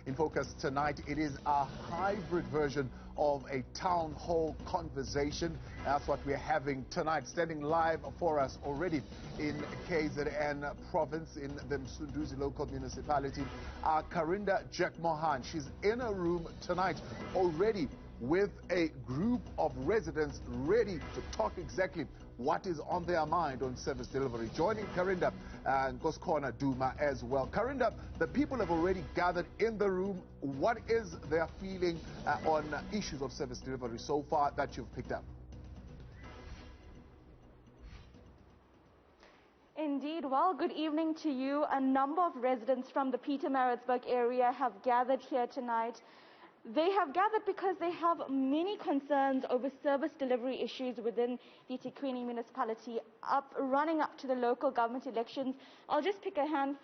In focus tonight, it is a hybrid version of a town hall conversation. That's what we're having tonight. Standing live for us already in KZN province, in the Msunduzi local municipality, Karinda Jack Mohan. She's in a room tonight already with a group of residents ready to talk exactly what is on their mind on service delivery. Joining Karinda and Goskona Duma as well. Karinda, the people have already gathered in the room. What is their feeling on issues of service delivery so far that you've picked up? Indeed. Well, good evening to you. A number of residents from the Pietermaritzburg area have gathered here tonight. They have gathered because they have many concerns over service delivery issues within the eThekwini municipality running up to the local government elections. I'll just pick a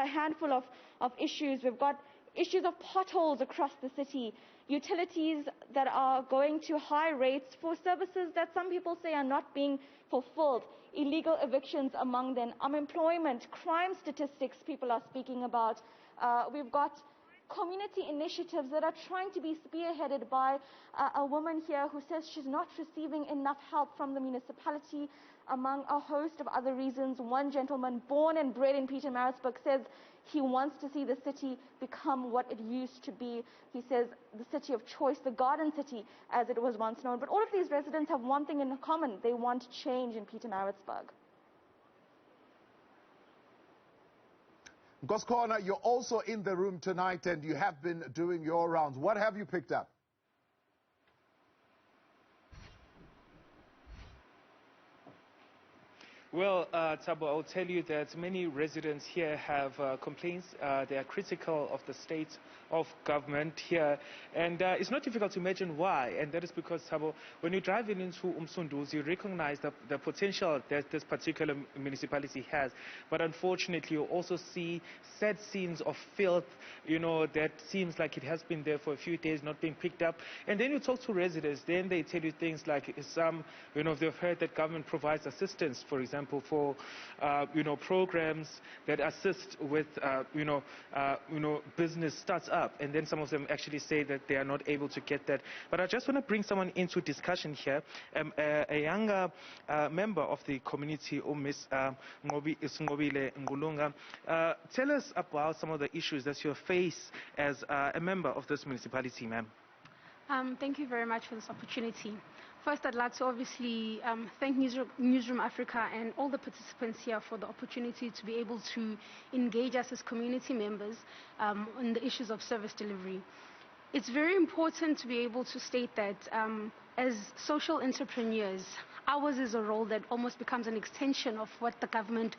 handful of issues. We've got issues of potholes across the city, utilities that are going to high rates for services that some people say are not being fulfilled, illegal evictions among them, unemployment, crime statistics people are speaking about. We've got community initiatives that are trying to be spearheaded by a woman here who says she's not receiving enough help from the municipality, among a host of other reasons. One gentleman born and bred in Pietermaritzburg says he wants to see the city become what it used to be. He says the city of choice, the garden city as it was once known. But all of these residents have one thing in common: they want change in Pietermaritzburg. Goskona, you're also in the room tonight and you have been doing your rounds. What have you picked up? Well, Thabo, I'll tell you that many residents here have complaints. They are critical of the state of government here, and it's not difficult to imagine why, and that is because, Thabo, when you drive into Msunduzi, you recognize the potential that this particular municipality has, but unfortunately you also see sad scenes of filth, you know, that seems like it has been there for a few days, not being picked up. And then you talk to residents, then they tell you things like they've heard that government provides assistance, for example, for programs that assist with business starts up, and then some of them actually say that they are not able to get that. But I just want to bring someone into discussion here, a younger member of the community, Miss Ngobile Ngulunga. Tell us about some of the issues that you face as a member of this municipality, ma'am. Thank you very much for this opportunity. First, I'd like to obviously thank Newzroom Afrika and all the participants here for the opportunity to be able to engage us as community members on the issues of service delivery. It's very important to be able to state that as social entrepreneurs, ours is a role that almost becomes an extension of what the government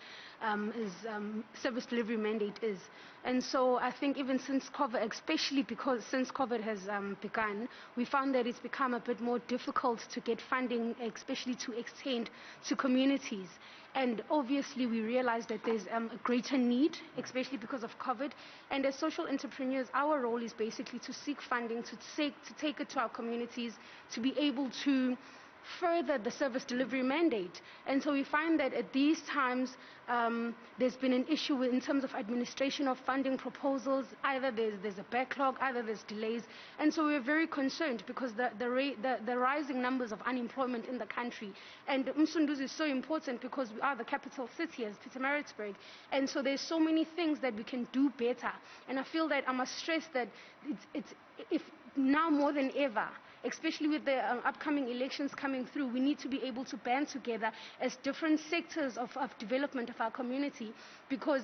service delivery mandate is. And so I think even since COVID, especially because since COVID has begun, we found that it's become a bit more difficult to get funding, especially to extend to communities. And obviously we realize that there's a greater need, especially because of COVID. And as social entrepreneurs, our role is basically to seek funding, to take it to our communities, to be able to further the service delivery mandate. And so we find that at these times there's been an issue in terms of administration of funding proposals. Either there's a backlog, either there's delays. And so we're very concerned because the rising numbers of unemployment in the country. And Msunduzi is so important because we are the capital city as Pietermaritzburg. And so there's so many things that we can do better. And I feel that I must stress that if now more than ever, especially with the upcoming elections coming through, we need to be able to band together as different sectors of development of our community, because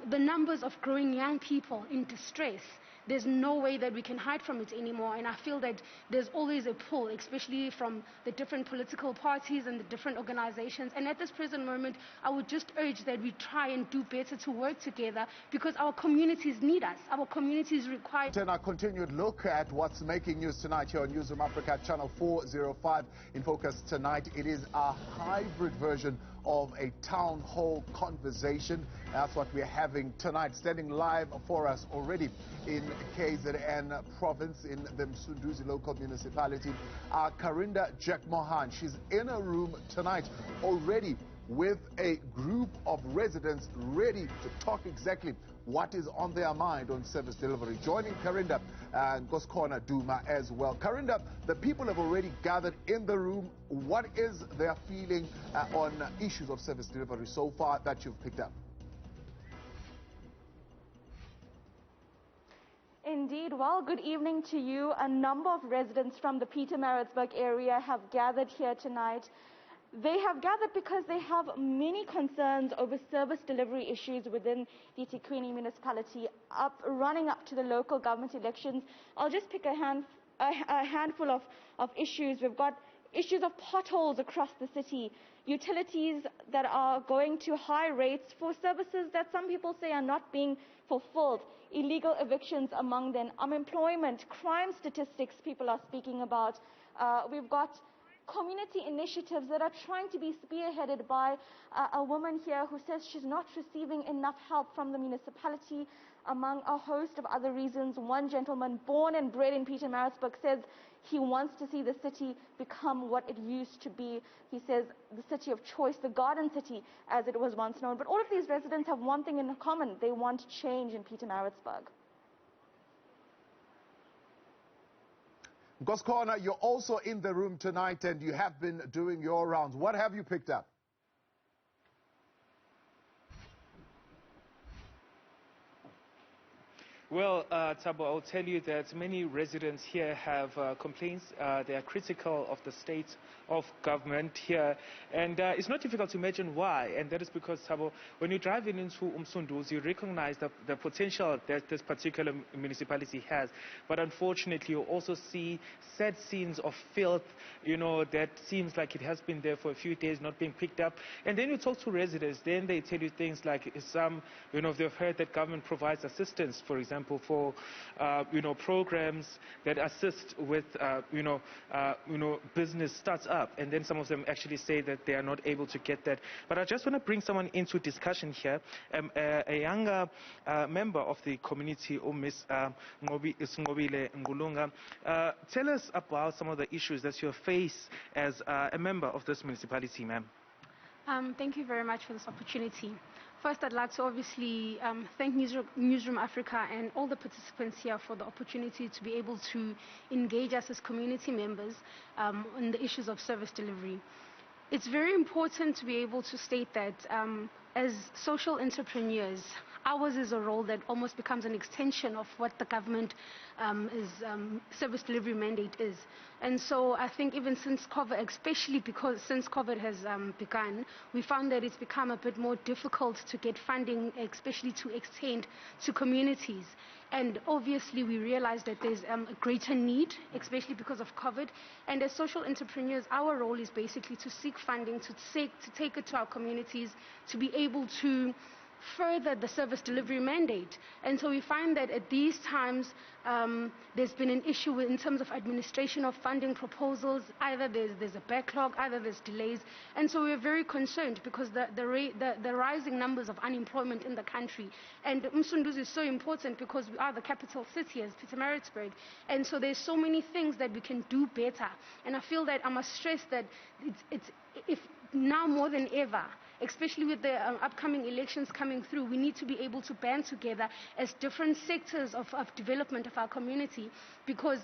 the numbers of growing young people in distress, there's no way that we can hide from it anymore. And I feel that there's always a pull, especially from the different political parties and the different organizations. And at this present moment, I would just urge that we try and do better to work together, because our communities need us. Our communities require... And a continued look at what's making news tonight here on Newzroom Afrika, channel 405. In focus tonight, it is a hybrid version of a town hall conversation. That's what we're having tonight. Standing live for us already in KZN province, in the Msunduzi local municipality, Karinda Jack Mohan. She's in a room tonight already with a group of residents ready to talk exactly what is on their mind on service delivery. Joining Karinda and Goskona Duma as well. Karinda, the people have already gathered in the room. What is their feeling on issues of service delivery so far that you've picked up? Indeed. Well, good evening to you. A number of residents from the Pietermaritzburg area have gathered here tonight. They have gathered because they have many concerns over service delivery issues within the eThekwini municipality running up to the local government elections. I'll just pick a handful of issues. We've got issues of potholes across the city, utilities that are going to high rates for services that some people say are not being fulfilled, illegal evictions among them, unemployment, crime statistics people are speaking about. We've got community initiatives that are trying to be spearheaded by a woman here who says she's not receiving enough help from the municipality, among a host of other reasons. One gentleman born and bred in Pietermaritzburg says he wants to see the city become what it used to be. He says the city of choice, the garden city as it was once known. But all of these residents have one thing in common. They want change in Pietermaritzburg. Goskona, you're also in the room tonight and you have been doing your rounds. What have you picked up? Well, Thabo, I'll tell you that many residents here have complaints. They are critical of the state of government here. And it's not difficult to imagine why. And that is because, Thabo, when you're driving into Msunduzi, you recognize the potential that this particular municipality has. But unfortunately, you also see sad scenes of filth, you know, that seems like it has been there for a few days, not being picked up. And then you talk to residents, then they tell you things like they've heard that government provides assistance, for example, for programs that assist with business starts up, and then some of them actually say that they are not able to get that. But I just want to bring someone into discussion here, a younger member of the community, Miss Ngobile Ngulunga. Tell us about some of the issues that you face as a member of this municipality, ma'am. Thank you very much for this opportunity. First, I'd like to obviously thank Newzroom Afrika and all the participants here for the opportunity to be able to engage us as community members on the issues of service delivery. It's very important to be able to state that as social entrepreneurs, ours is a role that almost becomes an extension of what the government service delivery mandate is. And so I think even since COVID, especially because since COVID has begun, we found that it's become a bit more difficult to get funding, especially to extend to communities. And obviously we realize that there's a greater need, especially because of COVID. And as social entrepreneurs, our role is basically to seek funding, to take it to our communities, to be able to further the service delivery mandate. And so we find that at these times there's been an issue in terms of administration of funding proposals. Either there's a backlog, either there's delays. And so we're very concerned because the rising numbers of unemployment in the country. And Msunduzi is so important because we are the capital city as Pietermaritzburg. And so there's so many things that we can do better. And I feel that I must stress that if now more than ever, especially with the upcoming elections coming through, we need to be able to band together as different sectors of development of our community, because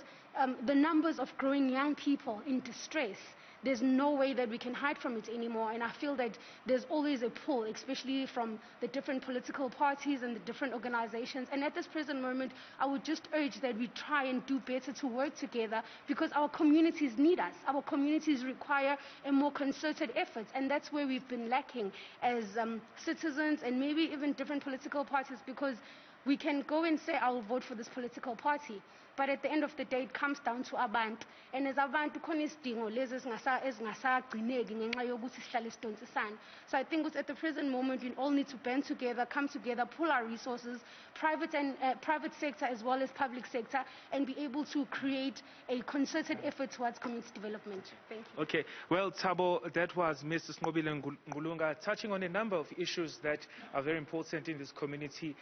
the numbers of growing young people in distress, there's no way that we can hide from it anymore. And I feel that there's always a pull, especially from the different political parties and the different organizations. And at this present moment, I would just urge that we try and do better to work together, because our communities need us. Our communities require a more concerted effort. And that's where we've been lacking as citizens and maybe even different political parties, because we can go and say, I will vote for this political party. But at the end of the day, it comes down to abantu. And as abantu, khona isidingo lezi ezingasagcineki ngenxa yokuthi sihlale sidonsisana. So I think at the present moment, we all need to band together, come together, pool our resources, private sector as well as public sector, and be able to create a concerted effort towards community development. Thank you. Okay. Well, Thabo, that was Mrs. Ngobile Ngulunga touching on a number of issues that are very important in this community.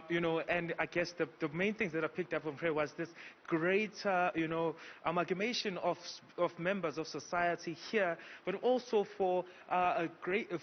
and I guess the main things that I picked up from here was this greater, amalgamation of members of society here, but also for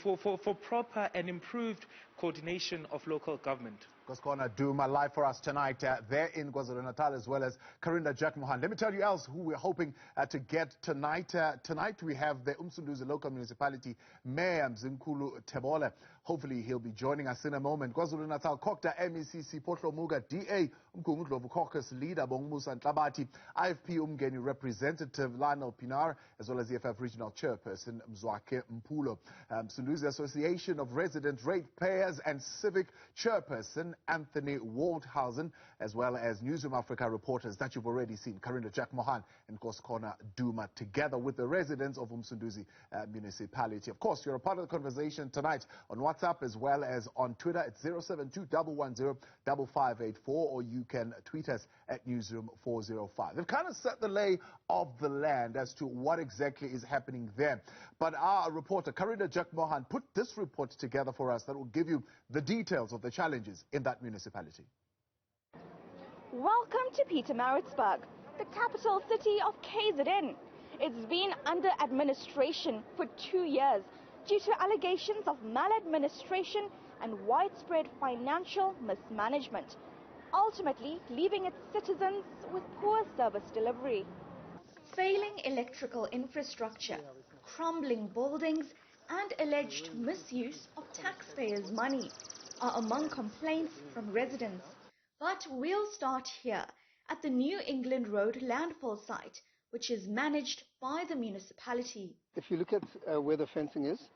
for proper and improved coordination of local government. Koskona Duma live for us tonight there in Kwazulu-Natal, as well as Karinda Jack Mohan. Let me tell you else who we're hoping to get tonight. Tonight we have the Msunduzi local municipality Mayor Mzimkhulu Tebole. Hopefully he'll be joining us in a moment. KwaZulu-Natal Kokta MECC Potlo Muga DA Umgungudlovu Caucus leader Bongmusa Ntlabati, IFP Umgeni representative Lionel Pinar, as well as the EFF regional chairperson Mzwake Mpulo. Msunduzi Association of Resident Ratepayers and Civic chairperson Anthony Waldhausen, as well as Newzroom Afrika reporters that you've already seen, Karinda Jack Mohan and Koskona Duma, together with the residents of Msunduzi Municipality. Of course, you're a part of the conversation tonight on WhatsApp as well as on Twitter at 072-110-5584, or you can tweet us at Newzroom405. They've kind of set the lay of the land as to what exactly is happening there. But our reporter, Karinda Jack Mohan, put this report together for us that will give you the details of the challenges in that municipality. Welcome to Pietermaritzburg, the capital city of KZN. It's been under administration for 2 years due to allegations of maladministration and widespread financial mismanagement, ultimately leaving its citizens with poor service delivery. Failing electrical infrastructure, crumbling buildings, and alleged misuse of taxpayers' money are among complaints from residents. But we'll start here at the New England Road landfill site, which is managed by the municipality. If you look at where the fencing is,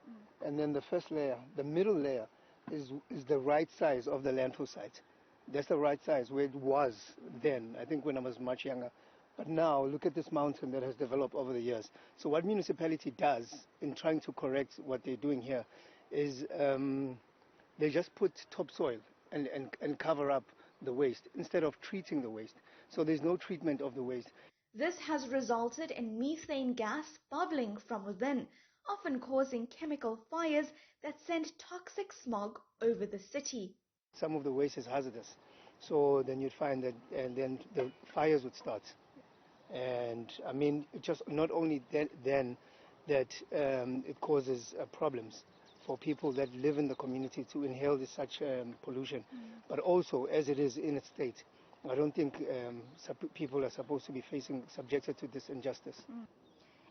and then the first layer, the middle layer is the right size of the landfill site. That's the right size where it was then, I think when I was much younger. But now look at this mountain that has developed over the years. So what municipality does in trying to correct what they're doing here is they just put topsoil and cover up the waste instead of treating the waste. So there's no treatment of the waste. This has resulted in methane gas bubbling from within, often causing chemical fires that send toxic smog over the city. Some of the waste is hazardous. So then you'd find that, and then the fires would start. And I mean, just not only then that it causes problems for people that live in the community to inhale such pollution, but also as it is in its state. I don't think people are supposed to be subjected to this injustice.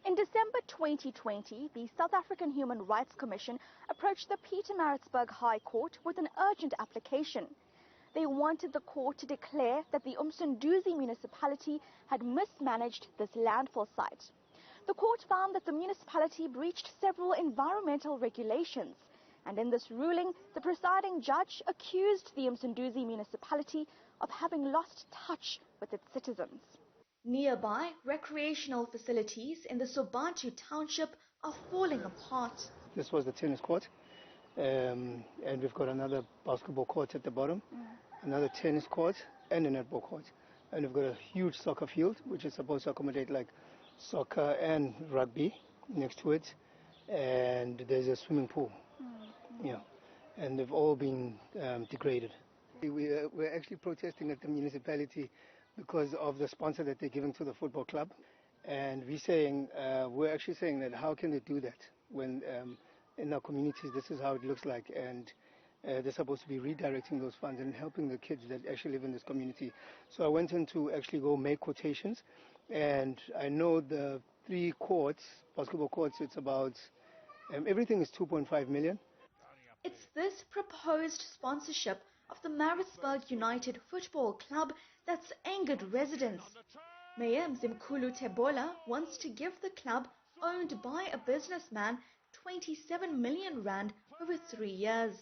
In December 2020, the South African Human Rights Commission approached the Pietermaritzburg High Court with an urgent application. They wanted the court to declare that the Msunduzi municipality had mismanaged this landfill site. The court found that the municipality breached several environmental regulations, and in this ruling, the presiding judge accused the Msunduzi municipality of having lost touch with its citizens. Nearby, recreational facilities in the Sobantu township are falling apart. This was the tennis court, and we've got another basketball court at the bottom, another tennis court, and a netball court. And we've got a huge soccer field, which is supposed to accommodate like soccer and rugby next to it, and there's a swimming pool. Yeah, and they've all been degraded. We're actually protesting at the municipality because of the sponsor that they're giving to the football club, and we're actually saying that how can they do that when in our communities this is how it looks like, and they're supposed to be redirecting those funds and helping the kids that actually live in this community. So I went in to actually go make quotations, and I know the 3 courts, basketball courts, it's about everything is 2.5 million. It's this proposed sponsorship of the Maritzburg United Football Club that's angered residents. Mayor Mzimkhulu Tebole wants to give the club, owned by a businessman, 27 million rand over 3 years.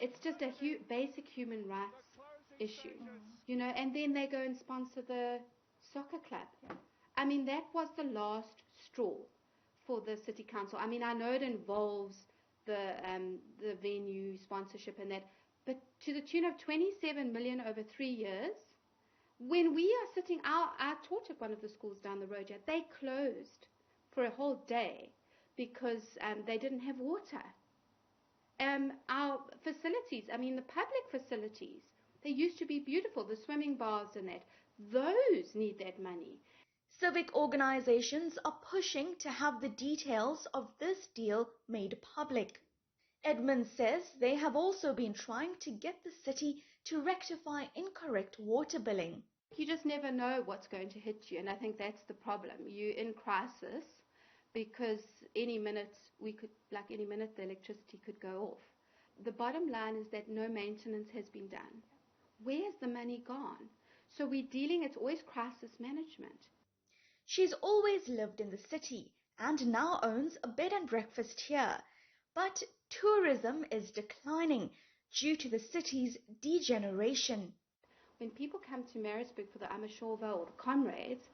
It's just a basic human rights issue, and then they go and sponsor the soccer club. I mean, that was the last straw for the city council. I mean, I know it involves the venue sponsorship and that, but to the tune of 27 million over 3 years, when we are sitting out, I taught at one of the schools down the road here, they closed for a whole day because they didn't have water. Our facilities, I mean the public facilities, They used to be beautiful, the swimming baths and that. Those need that money. Civic organizations are pushing to have the details of this deal made public. Edmund says they have also been trying to get the city to rectify incorrect water billing. You just never know what's going to hit you, and I think that's the problem. You're in crisis because any minute the electricity could go off. The bottom line is that no maintenance has been done. Where's the money gone? So it's always crisis management. She's always lived in the city and now owns a bed and breakfast here. But tourism is declining due to the city's degeneration. When people come to Maritzburg for the Amashova or the Comrades,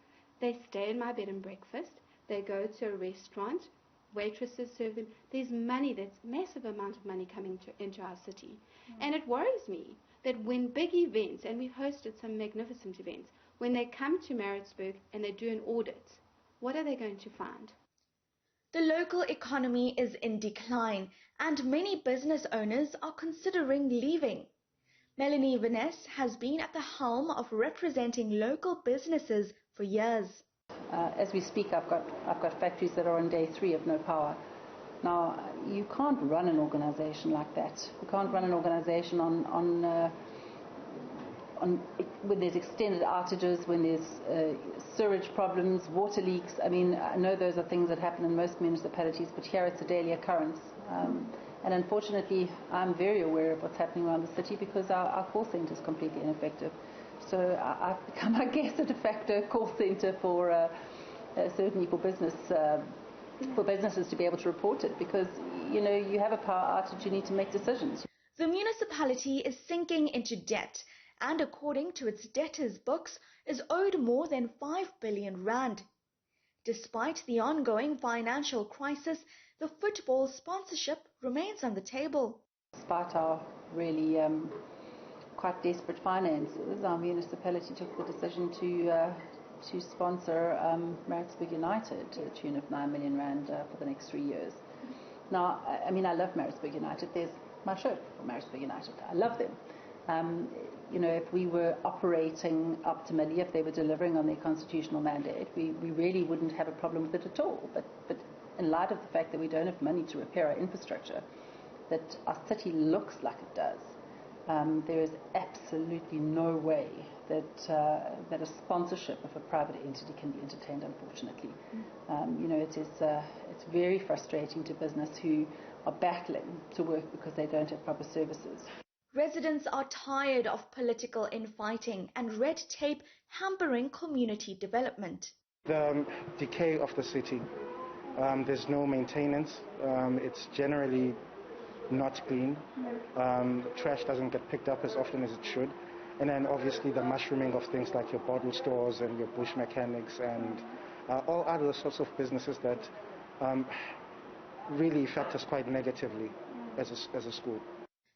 they stay in my bed and breakfast. They go to a restaurant, waitresses serve them. There's money, that's massive amount of money coming into our city. And it worries me that when big events, and we've hosted some magnificent events, when they come to Maritzburg and they do an audit, what are they going to find? The local economy is in decline and many business owners are considering leaving. Melanie Vaness has been at the helm of representing local businesses for years. As we speak, I've got factories that are on day 3 of no power. Now, you can't run an organization like that. You can't run an organization when there's extended outages, when there's sewage problems, water leaks. I mean, I know those are things that happen in most municipalities, but here it's a daily occurrence. And unfortunately, I'm very aware of what's happening around the city because our call centre is completely ineffective. So I've become, I guess, a de facto call centre for certainly for businesses to be able to report it, because you have a power outage, you need to make decisions. The municipality is sinking into debt and, according to its debtors' books, is owed more than 5 billion rand. Despite the ongoing financial crisis, the football sponsorship remains on the table. Despite our really quite desperate finances, our municipality took the decision to sponsor Maritzburg United to the tune of 9 million rand for the next 3 years. Now, I mean, I love Maritzburg United. There's my shirt for Maritzburg United. I love them. If we were operating optimally, if they were delivering on their constitutional mandate, we really wouldn't have a problem with it at all. But in light of the fact that we don't have money to repair our infrastructure, that our city looks like it does, there is absolutely no way that a sponsorship of a private entity can be entertained, unfortunately. It's very frustrating to business who are battling to work because they don't have proper services. Residents are tired of political infighting and red tape hampering community development. The decay of the city, there's no maintenance, it's generally not clean, trash doesn't get picked up as often as it should, and then obviously the mushrooming of things like your bottle stores and your bush mechanics and all other sorts of businesses that really affect us quite negatively as a school.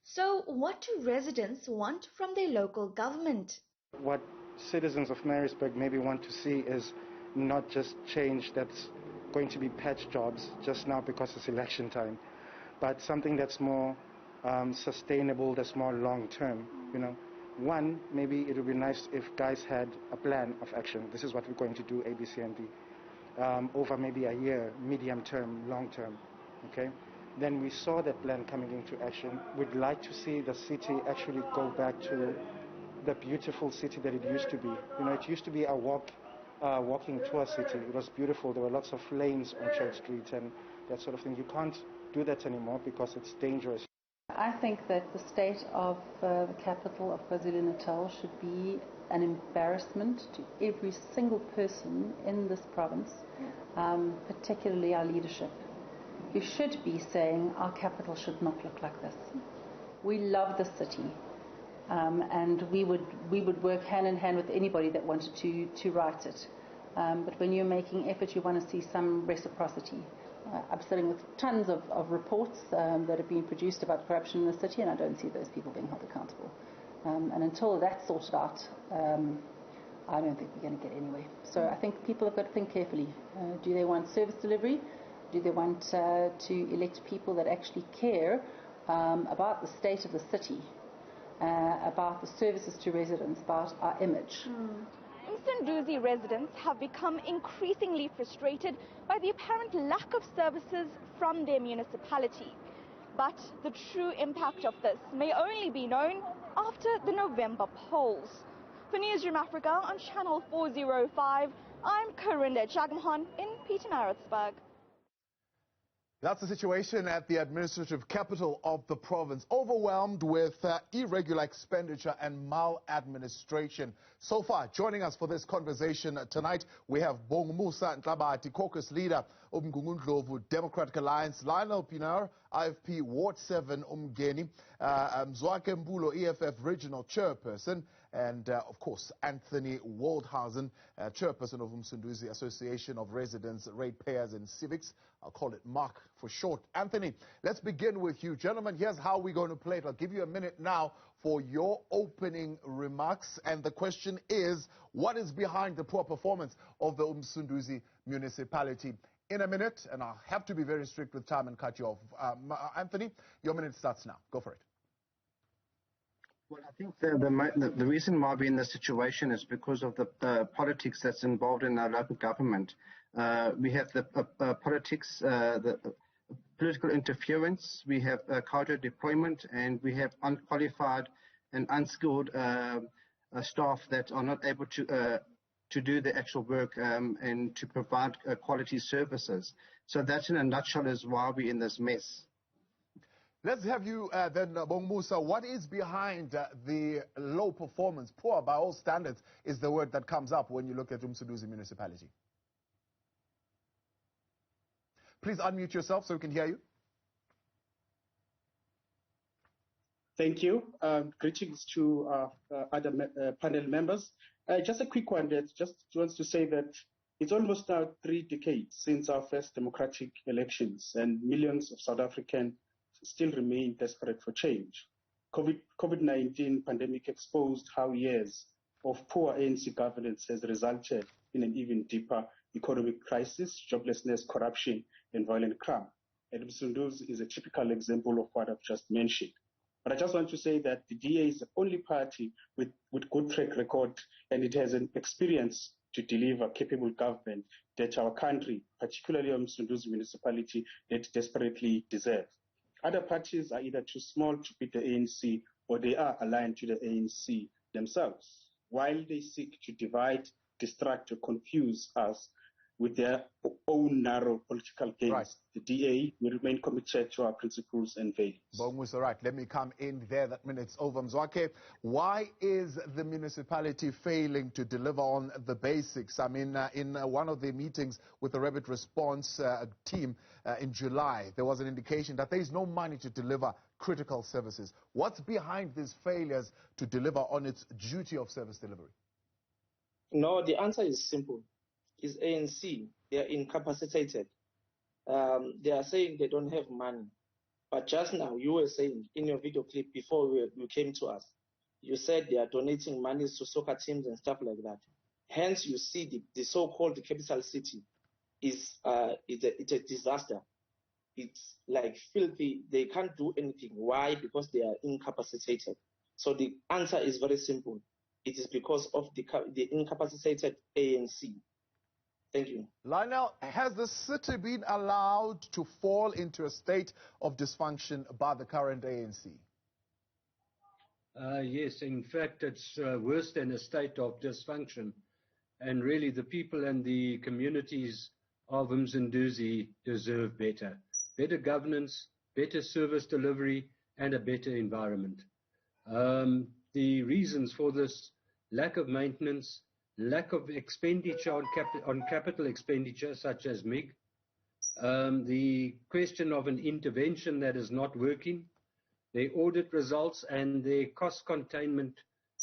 So what do residents want from their local government? What citizens of Maritzburg maybe want to see is not just change that's going to be patch jobs just now because it's election time, but something that's more sustainable, that's more long-term. One, maybe it would be nice if guys had a plan of action. This is what we're going to do, A, B, C, and D, over maybe a year, medium-term, long-term, okay? Then we saw that plan coming into action. We'd like to see the city actually go back to the beautiful city that it used to be. It used to be a walking tour city. It was beautiful. There were lots of lanes on Church Street and that sort of thing. You can't do that anymore because it's dangerous. I think that the state of the capital of Kwazulu-Natal should be an embarrassment to every single person in this province, particularly our leadership. You should be saying our capital should not look like this. We love the city, and we would work hand in hand with anybody that wanted to write it. But when you're making effort, you want to see some reciprocity. I'm sitting with tons of reports that have been produced about corruption in the city, and I don't see those people being held accountable. And until that's sorted out, I don't think we're going to get anywhere. So I think people have got to think carefully. Do they want service delivery? Do they want to elect people that actually care about the state of the city about the services to residents, about our image. Msunduzi residents have become increasingly frustrated by the apparent lack of services from their municipality. But the true impact of this may only be known after the November polls. For Newzroom Afrika on Channel 405, I'm Corinda Jagmohan in Pietermaritzburg. That's the situation at the administrative capital of the province, overwhelmed with irregular expenditure and maladministration. So far, joining us for this conversation tonight, we have Bongumusa Ntlabati, caucus leader, Umgungundlovu Democratic Alliance, Lionel Pinar, IFP Ward 7 Umgeni, Mzwake Mbulo, EFF Regional Chairperson, and of course, Anthony Waldhausen, Chairperson of Msunduzi Association of Residents, Ratepayers and Civics. I'll call it MARC for short. Anthony, let's begin with you. Gentlemen, here's how we're going to play it. I'll give you a minute now for your opening remarks. And the question is, what is behind the poor performance of the Msunduzi Municipality? In a minute, and I'll have to be very strict with time and cut you off. Anthony, your minute starts now. Go for it. Well, I think the reason why we're in this situation is because of the politics that's involved in our local government. We have the politics, the political interference, we have cadre deployment, and we have unqualified and unskilled staff that are not able to do the actual work and to provide quality services. So that in a nutshell is why we're in this mess. Let's have you then, Bongumusa. What is behind the low performance? Poor by all standards is the word that comes up when you look at Msunduzi Municipality. Please unmute yourself so we can hear you. Thank you. Greetings to other panel members. Just a quick one that just wants to say that it's almost now 3 decades since our first democratic elections, and millions of South Africans still remain desperate for change. COVID-19 pandemic exposed how years of poor ANC governance has resulted in an even deeper economic crisis, joblessness, corruption, and violent crime. And Msunduzi is a typical example of what I've just mentioned. But I just want to say that the DA is the only party with good track record, and it has an experience to deliver capable government that our country, particularly our Msunduzi Municipality, that desperately deserve. Other parties are either too small to beat the ANC, or they are aligned to the ANC themselves. While they seek to divide, distract, or confuse us with their own narrow political gains, right, the DA will remain committed to our principles and values. Bongumusa, right. Let me come in there. That minute's over. Mzwake, why is the municipality failing to deliver on the basics? I mean, in one of the meetings with the rapid response team in July, there was an indication that there is no money to deliver critical services. What's behind these failures to deliver on its duty of service delivery? No, the answer is simple. Is ANC. They are incapacitated. They are saying they don't have money. But just now, you were saying in your video clip before you came to us, you said they are donating money to soccer teams and stuff like that. Hence, you see the so-called capital city is it's a disaster. It's like filthy. They can't do anything. Why? Because they are incapacitated. So the answer is very simple. It is because of the incapacitated ANC. Thank you. Lionel, has the city been allowed to fall into a state of dysfunction by the current ANC? Yes, in fact, it's worse than a state of dysfunction. And really, the people and the communities of Msunduzi deserve better. Better governance, better service delivery, and a better environment. The reasons for this lack of maintenance, lack of expenditure on capital expenditure such as MIG, the question of an intervention that is not working, their audit results and their cost containment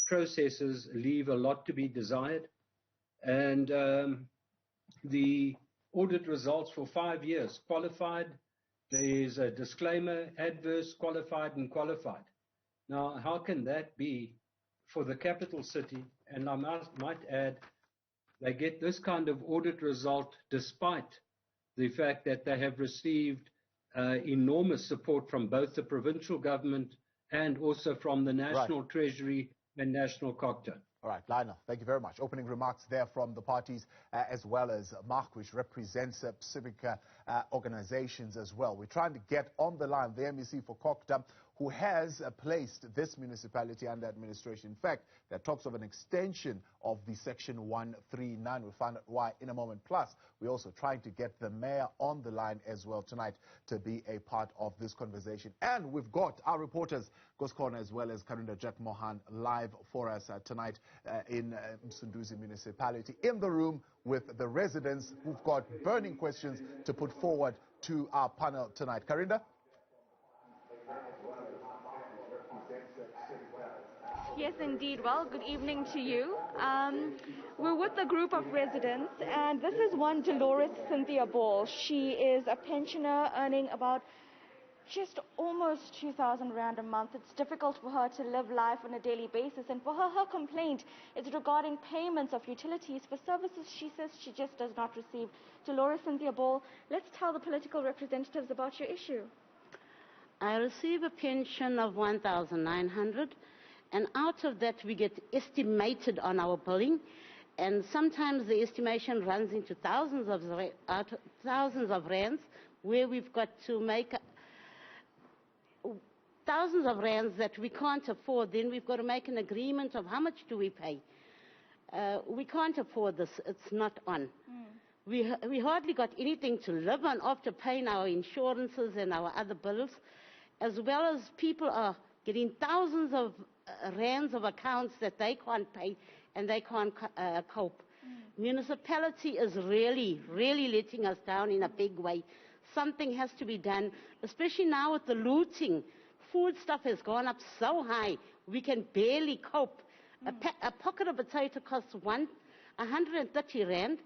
processes leave a lot to be desired, and the audit results for 5 years, qualified, there is a disclaimer, adverse, qualified and qualified. Now, how can that be for the capital city? And I might add, they get this kind of audit result despite the fact that they have received enormous support from both the provincial government and also from the National Treasury and National Cocta. All right, Lionel, thank you very much. Opening remarks there from the parties, as well as Mark, which represents civic organizations as well. We're trying to get on the line the MEC for Cocta, who has placed this municipality under administration. In fact, there are talks of an extension of the Section 139. We'll find out why in a moment. Plus, we're also trying to get the mayor on the line as well tonight to be a part of this conversation. And we've got our reporters, Goskona as well as Karinda Jack Mohan, live for us tonight in Msunduzi Municipality, in the room with the residents who've got burning questions to put forward to our panel tonight. Karinda? Yes, indeed. Well, good evening to you. We're with a group of residents, and this is one Dolores Cynthia Ball. She is a pensioner earning about just almost 2,000 Rand a month. It's difficult for her to live life on a daily basis, and for her complaint is regarding payments of utilities for services she says she just does not receive. Dolores Cynthia Ball, let's tell the political representatives about your issue. I receive a pension of 1,900, and out of that we get estimated on our billing, and sometimes the estimation runs into thousands of rands, where we've got to make thousands of rands that we can't afford. Then we've got to make an agreement of how much do we pay. We can't afford this. It's not on. We hardly got anything to live on after paying our insurances and our other bills, as well as people are getting thousands of rands of accounts that they can't pay and they can't cope. Municipality is really letting us down in a big way. Something has to be done, especially now with the looting. Food stuff has gone up so high, we can barely cope. A pocket of potato costs 130 Rand.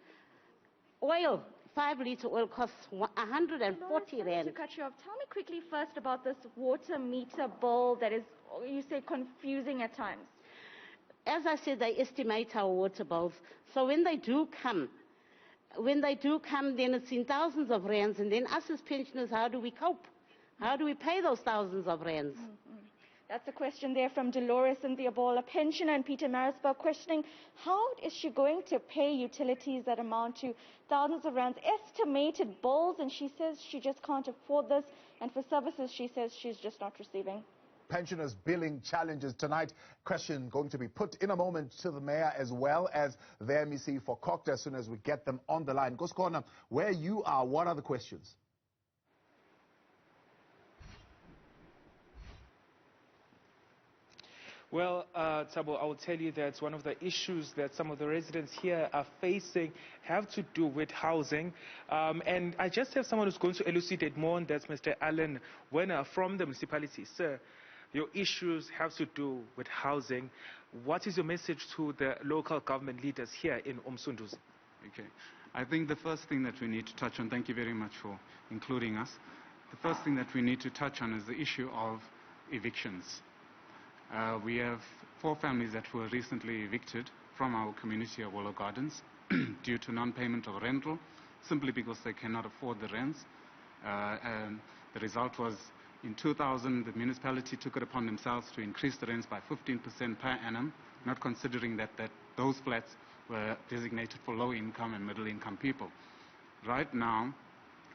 Oil, 5-litre oil costs 140 Rand. To cut you off, tell me quickly first about this water meter bill that is, you say, confusing at times. As I said, they estimate our water bills. So when they do come, then it's in thousands of rands, and then us as pensioners, how do we cope? How do we pay those thousands of rands? That's a question there from Dolores Cynthia Ball, a pensioner in Pietermaritzburg, questioning how is she going to pay utilities that amount to thousands of rands, estimated bills, and she says she just can't afford this, and for services she says she's just not receiving. Pensioners' billing challenges tonight. Question going to be put in a moment to the mayor as well as the MEC for Cocta as soon as we get them on the line. Goskona, where you are, what are the questions? Well, Thabo, I will tell you that one of the issues that some of the residents here are facing have to do with housing. And I just have someone who's going to elucidate more on that, Mr. Alan Werner from the municipality. Sir, your issues have to do with housing. What is your message to the local government leaders here in Msunduzi? Okay. I think the first thing that we need to touch on, thank you very much for including us. The first thing that we need to touch on is the issue of evictions. We have 4 families that were recently evicted from our community of Wallow Gardens due to non-payment of rental, simply because they cannot afford the rents. And the result was, in 2000, the municipality took it upon themselves to increase the rents by 15% per annum, not considering that those flats were designated for low-income and middle-income people. Right now,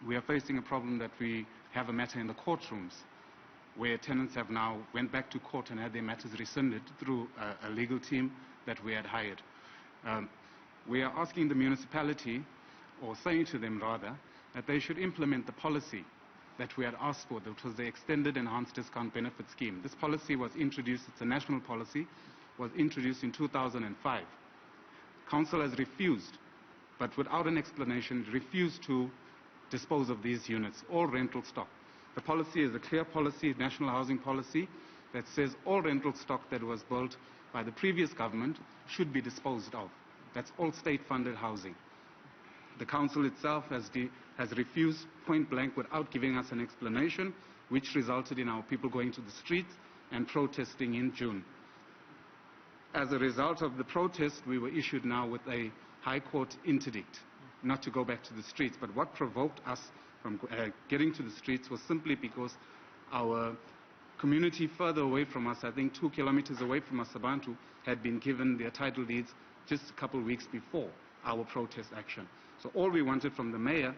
we are facing a problem that we have a matter in the courtrooms, where tenants have now went back to court and had their matters rescinded through a legal team that we had hired. We are asking the municipality, or saying to them rather, that they should implement the policy that we had asked for, which was the Extended Enhanced Discount Benefit Scheme. This policy was introduced, it's a national policy, was introduced in 2005. Council has refused, but without an explanation, refused to dispose of these units, all rental stock. The policy is a clear policy, national housing policy, that says all rental stock that was built by the previous government should be disposed of. That's all state-funded housing. The council itself has refused point blank without giving us an explanation, which resulted in our people going to the streets and protesting in June. As a result of the protest, we were issued now with a High Court interdict not to go back to the streets. But what provoked us from getting to the streets was simply because our community further away from us, I think 2 kilometers away from us, Abantu, had been given their title deeds just a couple of weeks before our protest action. So all we wanted from the mayor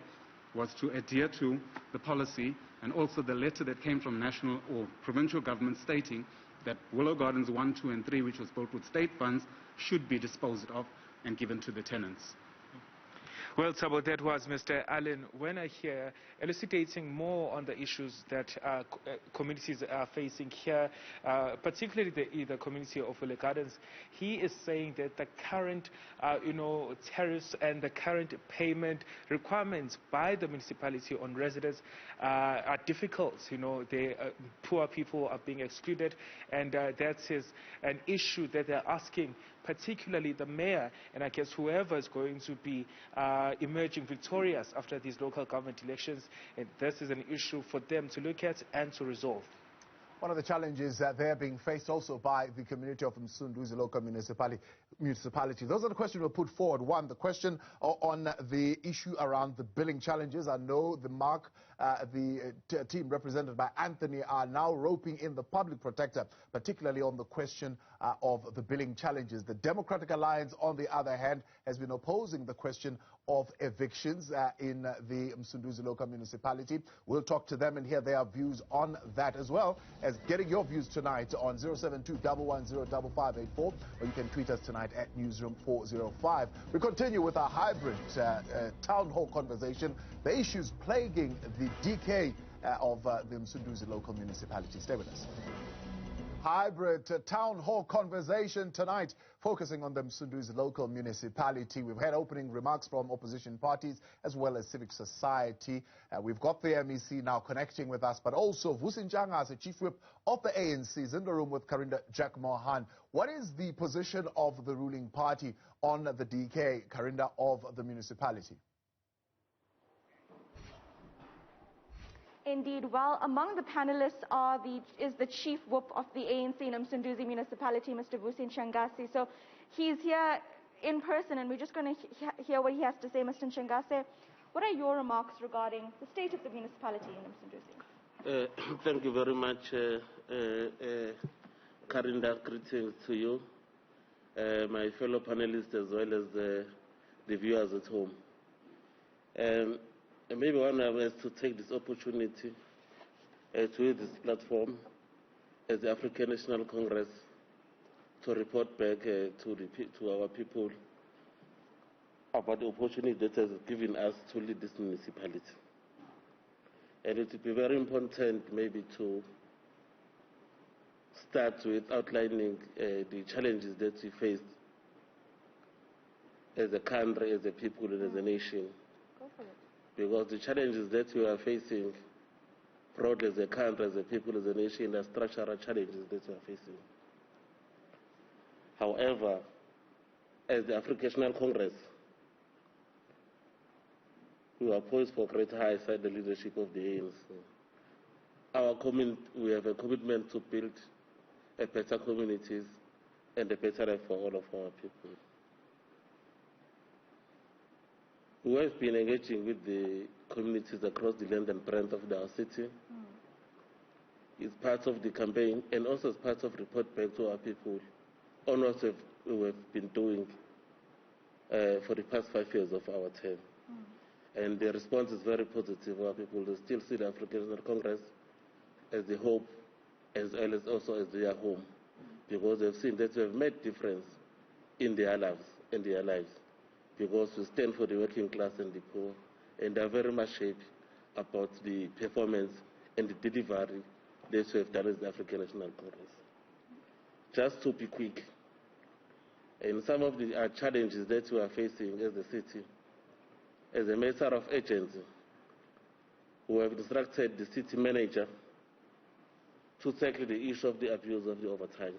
was to adhere to the policy and also the letter that came from national or provincial government stating that Willow Gardens 1, 2 and 3, which was built with state funds, should be disposed of and given to the tenants. Well, Thabo, that was Mr. Allen Werner here, elucidating more on the issues that communities are facing here, particularly the community of Willow Gardens. He is saying that the current, tariffs and the current payment requirements by the municipality on residents are difficult. Poor people are being excluded, and that is an issue that they're asking, particularly the mayor, and I guess whoever is going to be emerging victorious after these local government elections. And this is an issue for them to look at and to resolve. One of the challenges that they're being faced also by the community of Msunduzi local municipality. Those are the questions we'll put forward. One, the question on the issue around the billing challenges. I know the team represented by Anthony are now roping in the public protector, particularly on the question of the billing challenges. The Democratic Alliance, on the other hand, has been opposing the question of evictions in the Msunduzi local municipality. We'll talk to them and hear their views on that, as well as getting your views tonight on 072-110-5584, or you can tweet us tonight at Newzroom 405. We continue with our hybrid town hall conversation, the issues plaguing the DK of the Msunduzi local municipality. Stay with us. Hybrid town hall conversation tonight, focusing on the Msunduzi local municipality. We've had opening remarks from opposition parties as well as civic society. We've got the MEC now connecting with us, but also Vusi Njanga, the chief whip of the ANC, is in the room with Karinda Jack Mohan. What is the position of the ruling party on the DK, Karinda, of the municipality? Indeed. Well, among the panelists is the chief whip of the ANC in Msunduzi Municipality, Mr. Vusi Njanga. So he's here in person, and we're just going to hear what he has to say. Mr. Njanga, what are your remarks regarding the state of the municipality in Msunduzi? Thank you very much, Karinda. Greetings to you, my fellow panelists, as well as the viewers at home. And maybe one has to take this opportunity to use this platform as the African National Congress to report back to our people about the opportunity that has given us to lead this municipality. And it would be very important maybe to start with outlining the challenges that we faced as a country, as a people, and as a nation. Go for it. Because the challenges that we are facing, broadly as a country, as a people, as a nation, are structural challenges that we are facing. However, as the African National Congress, we are poised for great heights under the leadership of the ANC. We have a commitment to build a better communities and a better life for all of our people. We have been engaging with the communities across the land and breadth of our city. It's part of the campaign and also as part of report back to our people on what we have been doing for the past 5 years of our term. And the response is very positive. Our people still see the African National Congress as the hope, as well as also as their home, because they've seen that we have made difference in their lives, because we stand for the working class and the poor, and are very much happy about the performance and the delivery that we have done as the African National Congress. Just to be quick, in some of the challenges that we are facing as a city, as a matter of urgency, we have instructed the city manager to tackle the issue of the abuse of the overtime,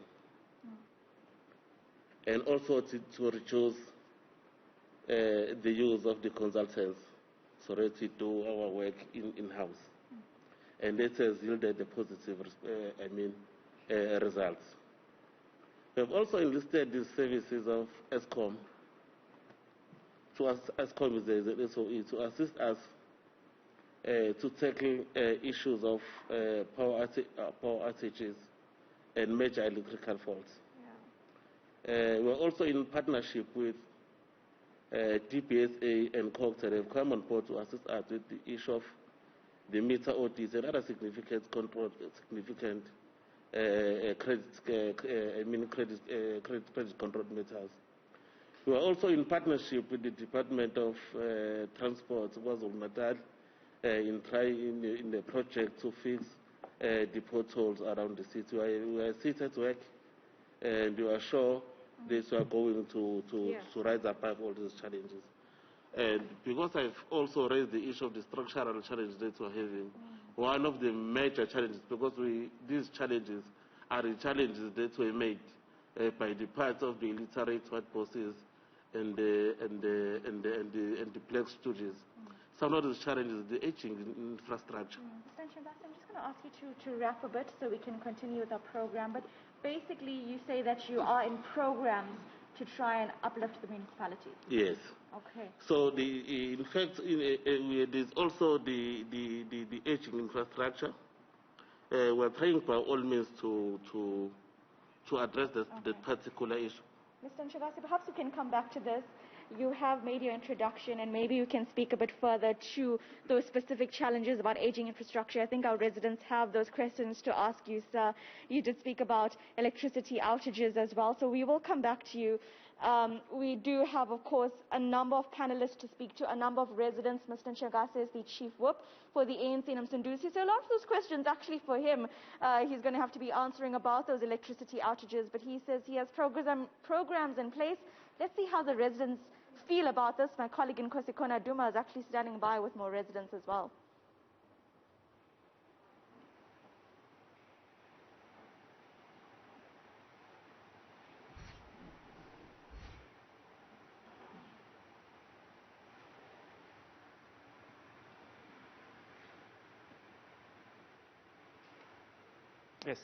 and also to reduce the use of the consultants so that we do our work in-house. And that has yielded the positive results. We have also enlisted the services of ESCOM, ESCOM is the SOE, to assist us to tackle issues of power outages and major electrical faults. We're also in partnership with DBSA and COGTA. They've come on board to assist us with the issue of the meter audits and other significant credit control meters. We are also in partnership with the Department of Transport, Kwazulu-Natal, in the project to fix the potholes around the city. We are seated work, and we are sure that we are going to rise above all these challenges. And because I've also raised the issue of the structural challenges that we're having, one of the major challenges, because these challenges are the challenges that were made by the parts of the illiterate white bosses and the black stooges. Some of those challenges, the aging infrastructure. Mr. Nshangase, I'm just going to ask you to wrap a bit so we can continue with our program. But basically, you say that you are in programs to try and uplift the municipality. Yes. Okay. So in fact, there's also the aging infrastructure. We're trying by all means to address that particular issue. Mr. Nshangase, perhaps we can come back to this. You have made your introduction, and maybe you can speak a bit further to those specific challenges about aging infrastructure. I think our residents have those questions to ask you, sir. You did speak about electricity outages as well, so we will come back to you. We do have, of course, a number of panelists to speak to, a number of residents. Mr. Nshangase is the Chief Whip for the ANC in Msunduzi. So a lot of those questions actually for him, he's going to have to be answering about those electricity outages, but he says he has programs in place. Let's see how the residents feel about this. My colleague in Kosikona Duma is actually standing by with more residents as well. Yes.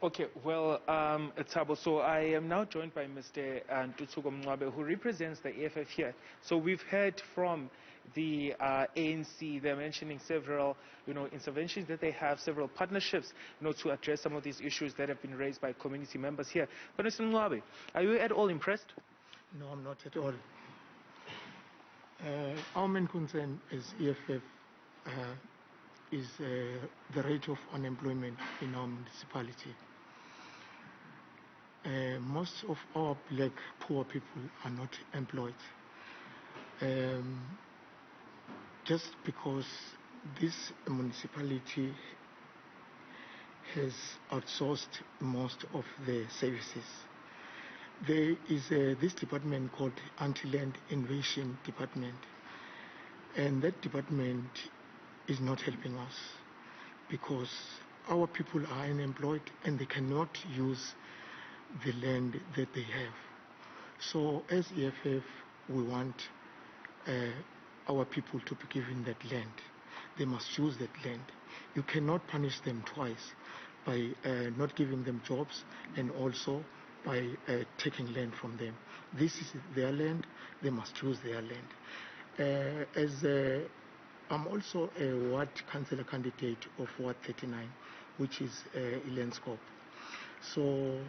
Okay, well, Thabo, so I am now joined by Mr. Ntuthuko Mncwabe, who represents the EFF here. So we've heard from the ANC. They're mentioning several, interventions that they have, several partnerships, to address some of these issues that have been raised by community members here. But Mr. Mncwabe, are you at all impressed? No, I'm not at all. Our main concern as EFF is the rate of unemployment in our municipality. Most of our black poor people are not employed. Just because this municipality has outsourced most of the services. There is this department called Anti-Land Invasion Department, and that department is not helping us because our people are unemployed and they cannot use the land that they have. So as EFF, we want our people to be given that land. They must use that land. You cannot punish them twice by not giving them jobs and also by taking land from them. This is their land. They must use their land. I'm also a ward councillor candidate of Ward 39, which is Elandscope. So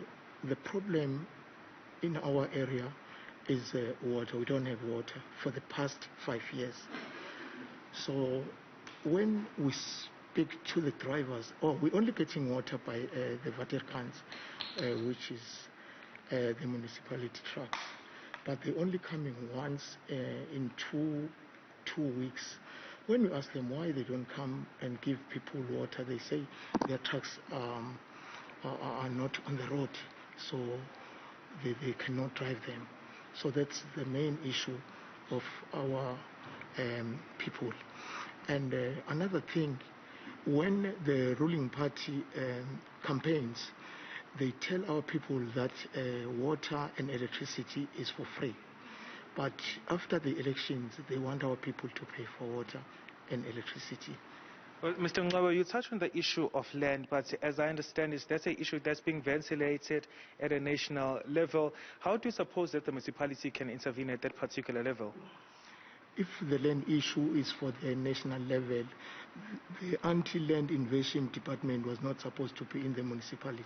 the problem in our area is water. We don't have water for the past 5 years. So when we speak to the drivers, we're only getting water by the Waterkans, which is the municipality trucks. But they're only coming once in two weeks. When we ask them why they don't come and give people water, they say their trucks are not on the road, so they cannot drive them. So that's the main issue of our people. And another thing, when the ruling party campaigns, they tell our people that water and electricity is for free. But after the elections, they want our people to pay for water and electricity. Well, Mr. Mncwabe, you touched on the issue of land, but as I understand it, that's an issue that's being ventilated at a national level. How do you suppose that the municipality can intervene at that particular level? if the land issue is for the national level, the anti-land invasion department was not supposed to be in the municipality.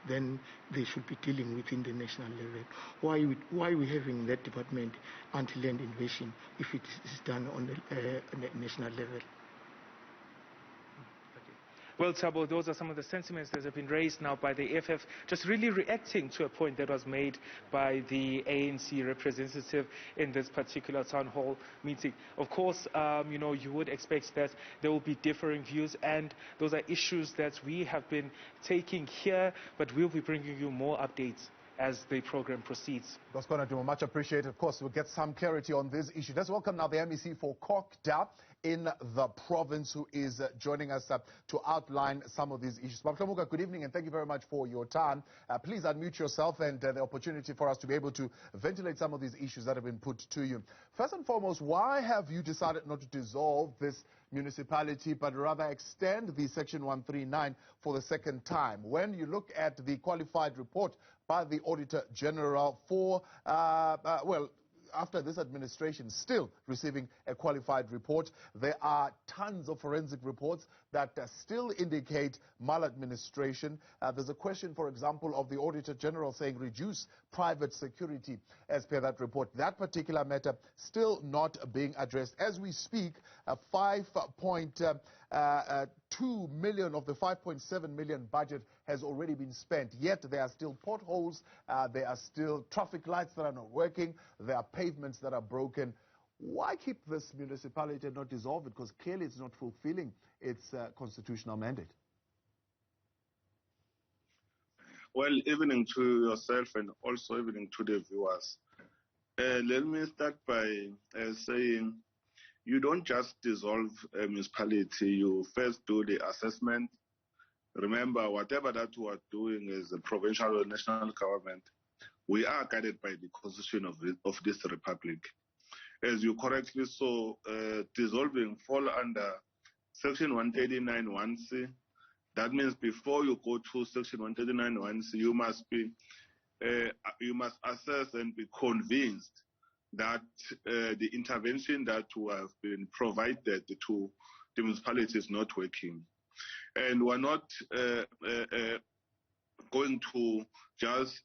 Then they should be dealing within the national level. Why are we having that department, anti-land invasion, if it is done on the national level? Well, Thabo, those are some of the sentiments that have been raised now by the FF, just really reacting to a point that was made by the ANC representative in this particular town hall meeting. Of course, you would expect that there will be differing views, and those are issues that we have been taking here, but we'll be bringing you more updates as the program proceeds. That's going to do much appreciated. Of course, we'll get some clarity on this issue. Let's welcome now the MEC for Kokda in the province, who is joining us to outline some of these issues. Mamhlamuka, good evening, and thank you very much for your time. Please unmute yourself and the opportunity for us to be able to ventilate some of these issues that have been put to you. First and foremost, why have you decided not to dissolve this municipality, but rather extend the Section 139 for the second time? When you look at the qualified report by the Auditor General for, after this administration still receiving a qualified report, there are tons of forensic reports that still indicate maladministration. There's a question, for example, of the Auditor General saying reduce private security as per that report. That particular matter still not being addressed. As we speak, 5.2 million of the 5.7 million budget has already been spent, yet there are still potholes, there are still traffic lights that are not working, there are pavements that are broken. Why keep this municipality and not dissolve it? Because clearly it's not fulfilling its constitutional mandate. Well, evening to yourself and also evening to the viewers. Let me start by saying you don't just dissolve a municipality, you first do the assessment. Remember, whatever that we are doing as a provincial or national government, we are guided by the constitution of this republic. As you correctly saw, dissolving fall under Section 139 1C. That means before you go to Section 139 1C, you must assess and be convinced that the intervention that will have been provided to the municipality is not working. And we're not going to just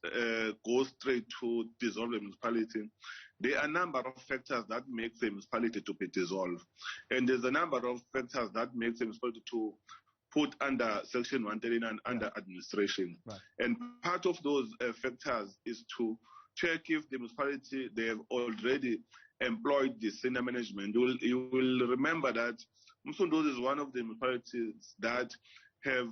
go straight to dissolve the municipality. There are a number of factors that make the municipality to be dissolved. And there's a number of factors that make the municipality to put under Section 139 under administration. Right. And part of those factors is to check if the municipality, they have already employed the senior management. You will remember that Msunduzi is one of the municipalities that have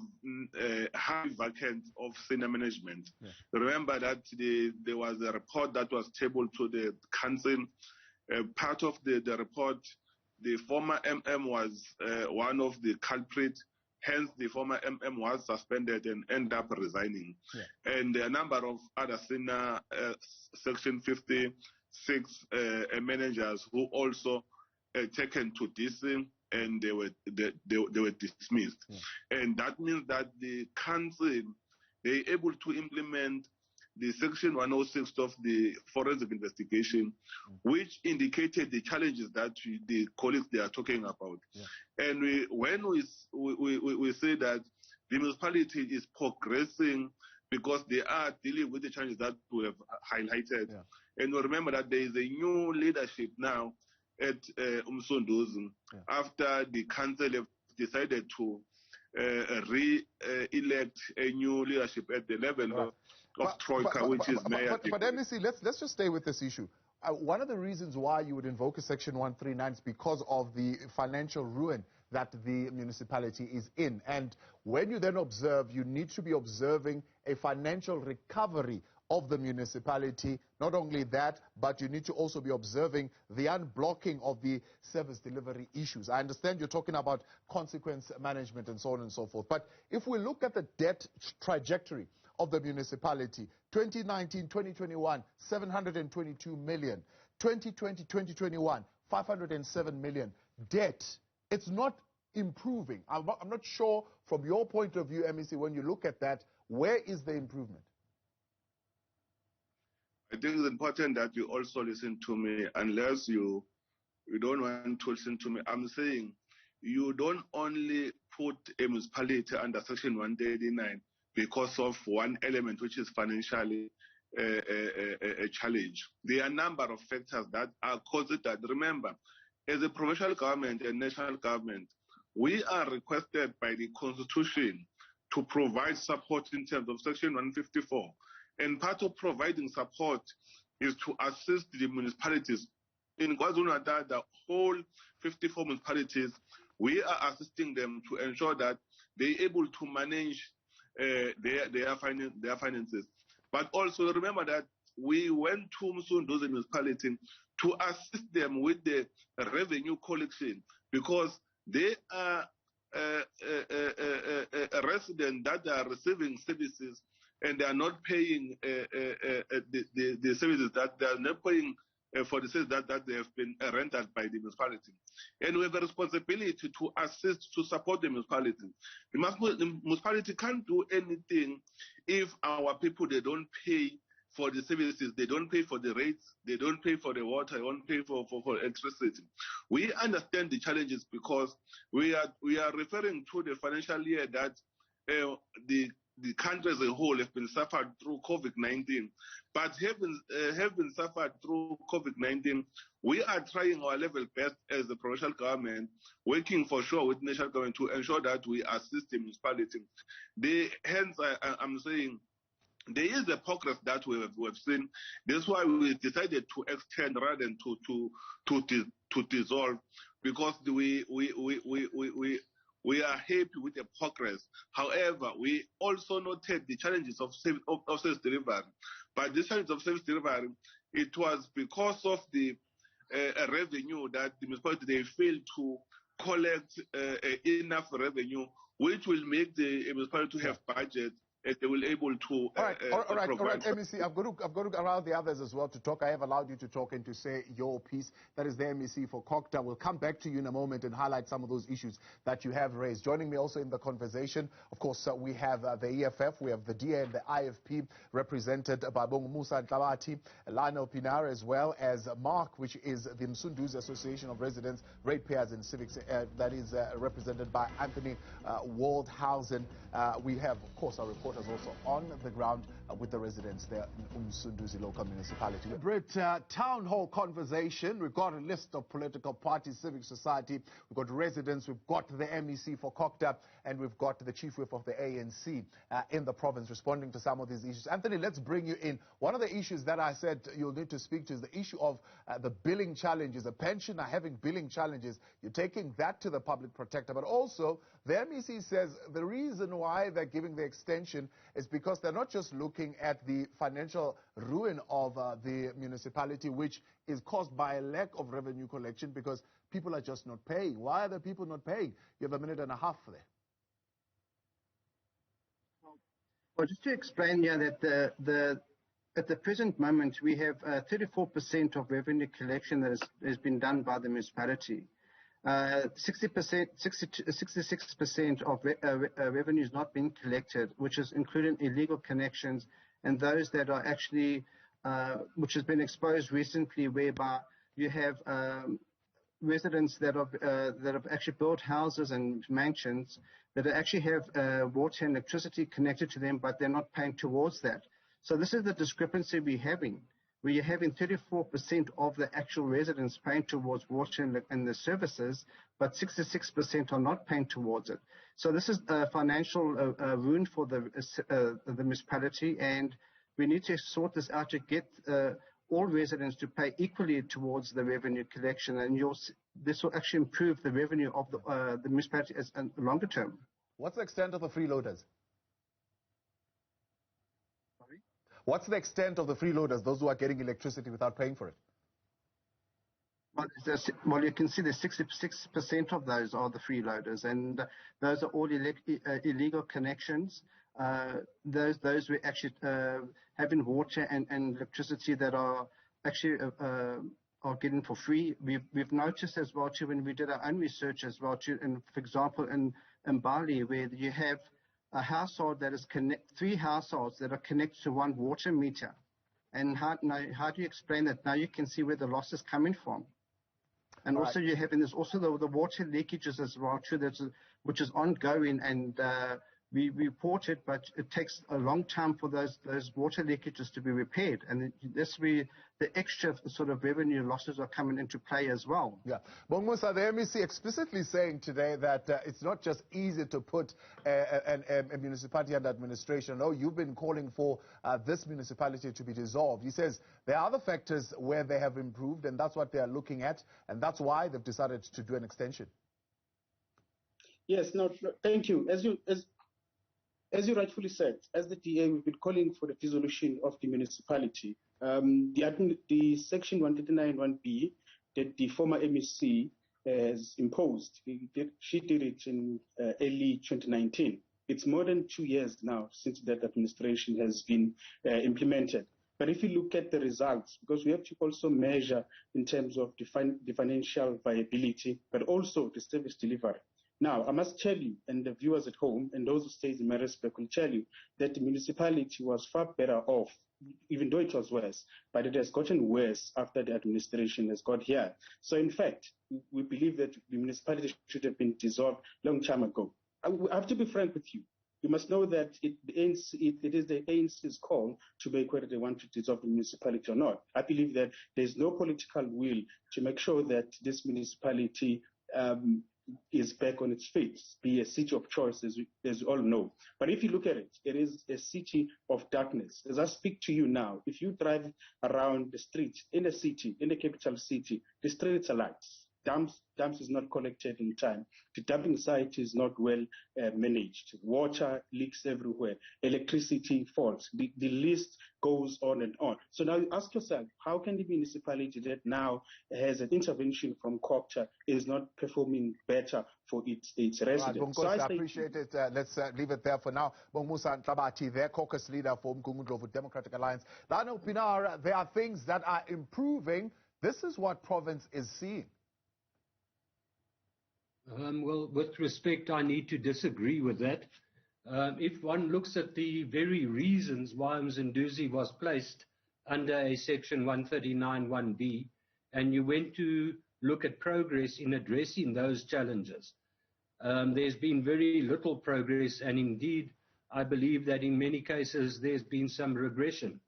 a high vacant of senior management. Yeah. Remember that there was a report that was tabled to the council. Part of the report, the former MM was one of the culprits. Hence, the former MM was suspended and ended up resigning. Yeah. And a number of other senior Section 56 managers who also taken to DC, and they were dismissed. Yeah. And that means that the council, they're able to implement the Section 106 of the forensic investigation, which indicated the challenges that the colleagues they are talking about. Yeah. And when we say that the municipality is progressing because they are dealing with the challenges that we have highlighted. Yeah. And we remember that there is a new leadership now at Msunduzi, after the council have decided to re-elect a new leadership at the level of Troika, which is Mayor. But MEC, let's just stay with this issue. One of the reasons why you would invoke a Section 139 is because of the financial ruin that the municipality is in. And when you then observe, you need to be observing a financial recovery of the municipality. Not only that, but you need to also be observing the unblocking of the service delivery issues. I understand you're talking about consequence management and so on and so forth. But if we look at the debt trajectory of the municipality, 2019, 2021, 722 million. 2020, 2021, 507 million. Debt, it's not improving. I'm not sure from your point of view, MEC, when you look at that, where is the improvement? I think it's important that you also listen to me. Unless you you don't want to listen to me. I'm saying you don't only put a municipality under Section 139 because of one element, which is financially a challenge. There are a number of factors that are causing that. Remember, as a provincial government and national government, we are requested by the Constitution to provide support in terms of Section 154. And part of providing support is to assist the municipalities. In Kwazulu-Natal, the whole 54 municipalities, we are assisting them to ensure that they're able to manage their finances. But also remember that we went to Msunduzi Municipality to assist them with the revenue collection, because they are residents that are receiving services and they are not paying the services that they are not paying for the services that they have been rented by the municipality. And we have a responsibility to assist, to support the municipality. The municipality can't do anything if our people, they don't pay for the services, they don't pay for the rates, they don't pay for the water, they don't pay for electricity. We understand the challenges because we are referring to the financial year that the country as a whole have been suffered through COVID-19. But have been suffered through COVID-19, we are trying our level best as the provincial government, working for sure with national government to ensure that we assist the municipality. Hence, I'm saying, there is a progress that we have seen. That's why we decided to extend rather than to dissolve, because we are happy with the progress. However, we also noted the challenges of service delivery. But this challenge of service delivery, it was because of the revenue that the municipality, they failed to collect enough revenue, which will make the municipality to have budget. They will able to all right, MEC, I've got to allow the others as well to talk. I have allowed you to talk and to say your piece. That is the MEC for COCTA. We'll come back to you in a moment and highlight some of those issues that you have raised. Joining me also in the conversation, of course, we have the EFF, we have the DA and the IFP, represented by Bongo Musa Ntlabati, Lionel Pinar, as well as Mark, which is the Msunduzi Association of Residents, Ratepayers and Civics, that is represented by Anthony Waldhausen. We have, of course, our reporters also on the ground with the residents there in Msunduzi local municipality. Brit, town hall conversation. We've got a list of political parties, civic society. We've got residents. We've got the MEC for COCTA, and we've got the chief whip of the ANC in the province responding to some of these issues. Anthony, let's bring you in. One of the issues that I said you'll need to speak to is the issue of the billing challenges. A pensioner having billing challenges. You're taking that to the public protector, but also the MEC says the reason why they're giving the extension is because they're not just looking at the financial ruin of the municipality, which is caused by a lack of revenue collection because people are just not paying. Why are the people not paying? You have a minute and a half there. Well, just to explain here that at the present moment, we have 34% of revenue collection that has been done by the municipality. 66% of revenue is not being collected, which is including illegal connections and those that are actually, which has been exposed recently, whereby you have residents that have actually built houses and mansions that actually have water and electricity connected to them, but they're not paying towards that. So this is the discrepancy we're having, where you're having 34% of the actual residents paying towards water and the services, but 66% are not paying towards it. So this is a financial ruin for the municipality, and we need to sort this out to get all residents to pay equally towards the revenue collection, and this will actually improve the revenue of the municipality as a longer term. What's the extent of the freeloaders? What's the extent of the freeloaders, those who are getting electricity without paying for it? Well, you can see that 66% of those are the freeloaders, and those are all illegal connections. Those we actually having water and electricity that are actually are getting for free. We've noticed as well too, when we did our own research as well too, and for example in Bali, where you have a household that is three households that are connected to one water meter. And how do you explain that? Now you can see where the loss is coming from. And also you're having this also the water leakages as well too, which is ongoing, and we report it, but it takes a long time for those water leakages to be repaired, and the extra sort of revenue losses are coming into play as well. Yeah, Bongomusa, the MEC explicitly saying today that it's not just easy to put a municipality under administration. No, you've been calling for this municipality to be dissolved. He says there are other factors where they have improved, and that's what they are looking at, and that's why they've decided to do an extension. Yes, no, thank you. As you rightfully said, as the DA, we've been calling for the dissolution of the municipality. The Section 139(1)B that the former MEC has imposed, she did it in early 2019. It's more than 2 years now since that administration has been implemented. But if you look at the results, because we have to also measure in terms of the financial viability, but also the service delivery. Now, I must tell you, and the viewers at home, and those who stay in Maritzburg will tell you, that the municipality was far better off, even though it was worse, but it has gotten worse after the administration has got here. So, in fact, we believe that the municipality should have been dissolved a long time ago. I have to be frank with you. You must know that it is the ANC's call to make whether they want to dissolve the municipality or not. I believe that there's no political will to make sure that this municipality is back on its feet, be a city of choice, as you all know. But if you look at it, it is a city of darkness. As I speak to you now, if you drive around the streets in a city, in the capital city, the streets are lights. Dumps is not collected in time. The dumping site is not well managed. Water leaks everywhere. Electricity faults. The list goes on and on. So now you ask yourself, how can the municipality that now has an intervention from COPTA is not performing better for its residents? Right, I appreciate it. Let's leave it there for now. Bongomusa Ntlabati, their caucus leader for Mgungundlovu Democratic Alliance. Lano Pinar, there are things that are improving. This is what province is seeing. Well, with respect, I need to disagree with that. If one looks at the very reasons why Msunduzi was placed under a Section 139(1)B, and you went to look at progress in addressing those challenges, there's been very little progress, and indeed, I believe that in many cases there's been some regression.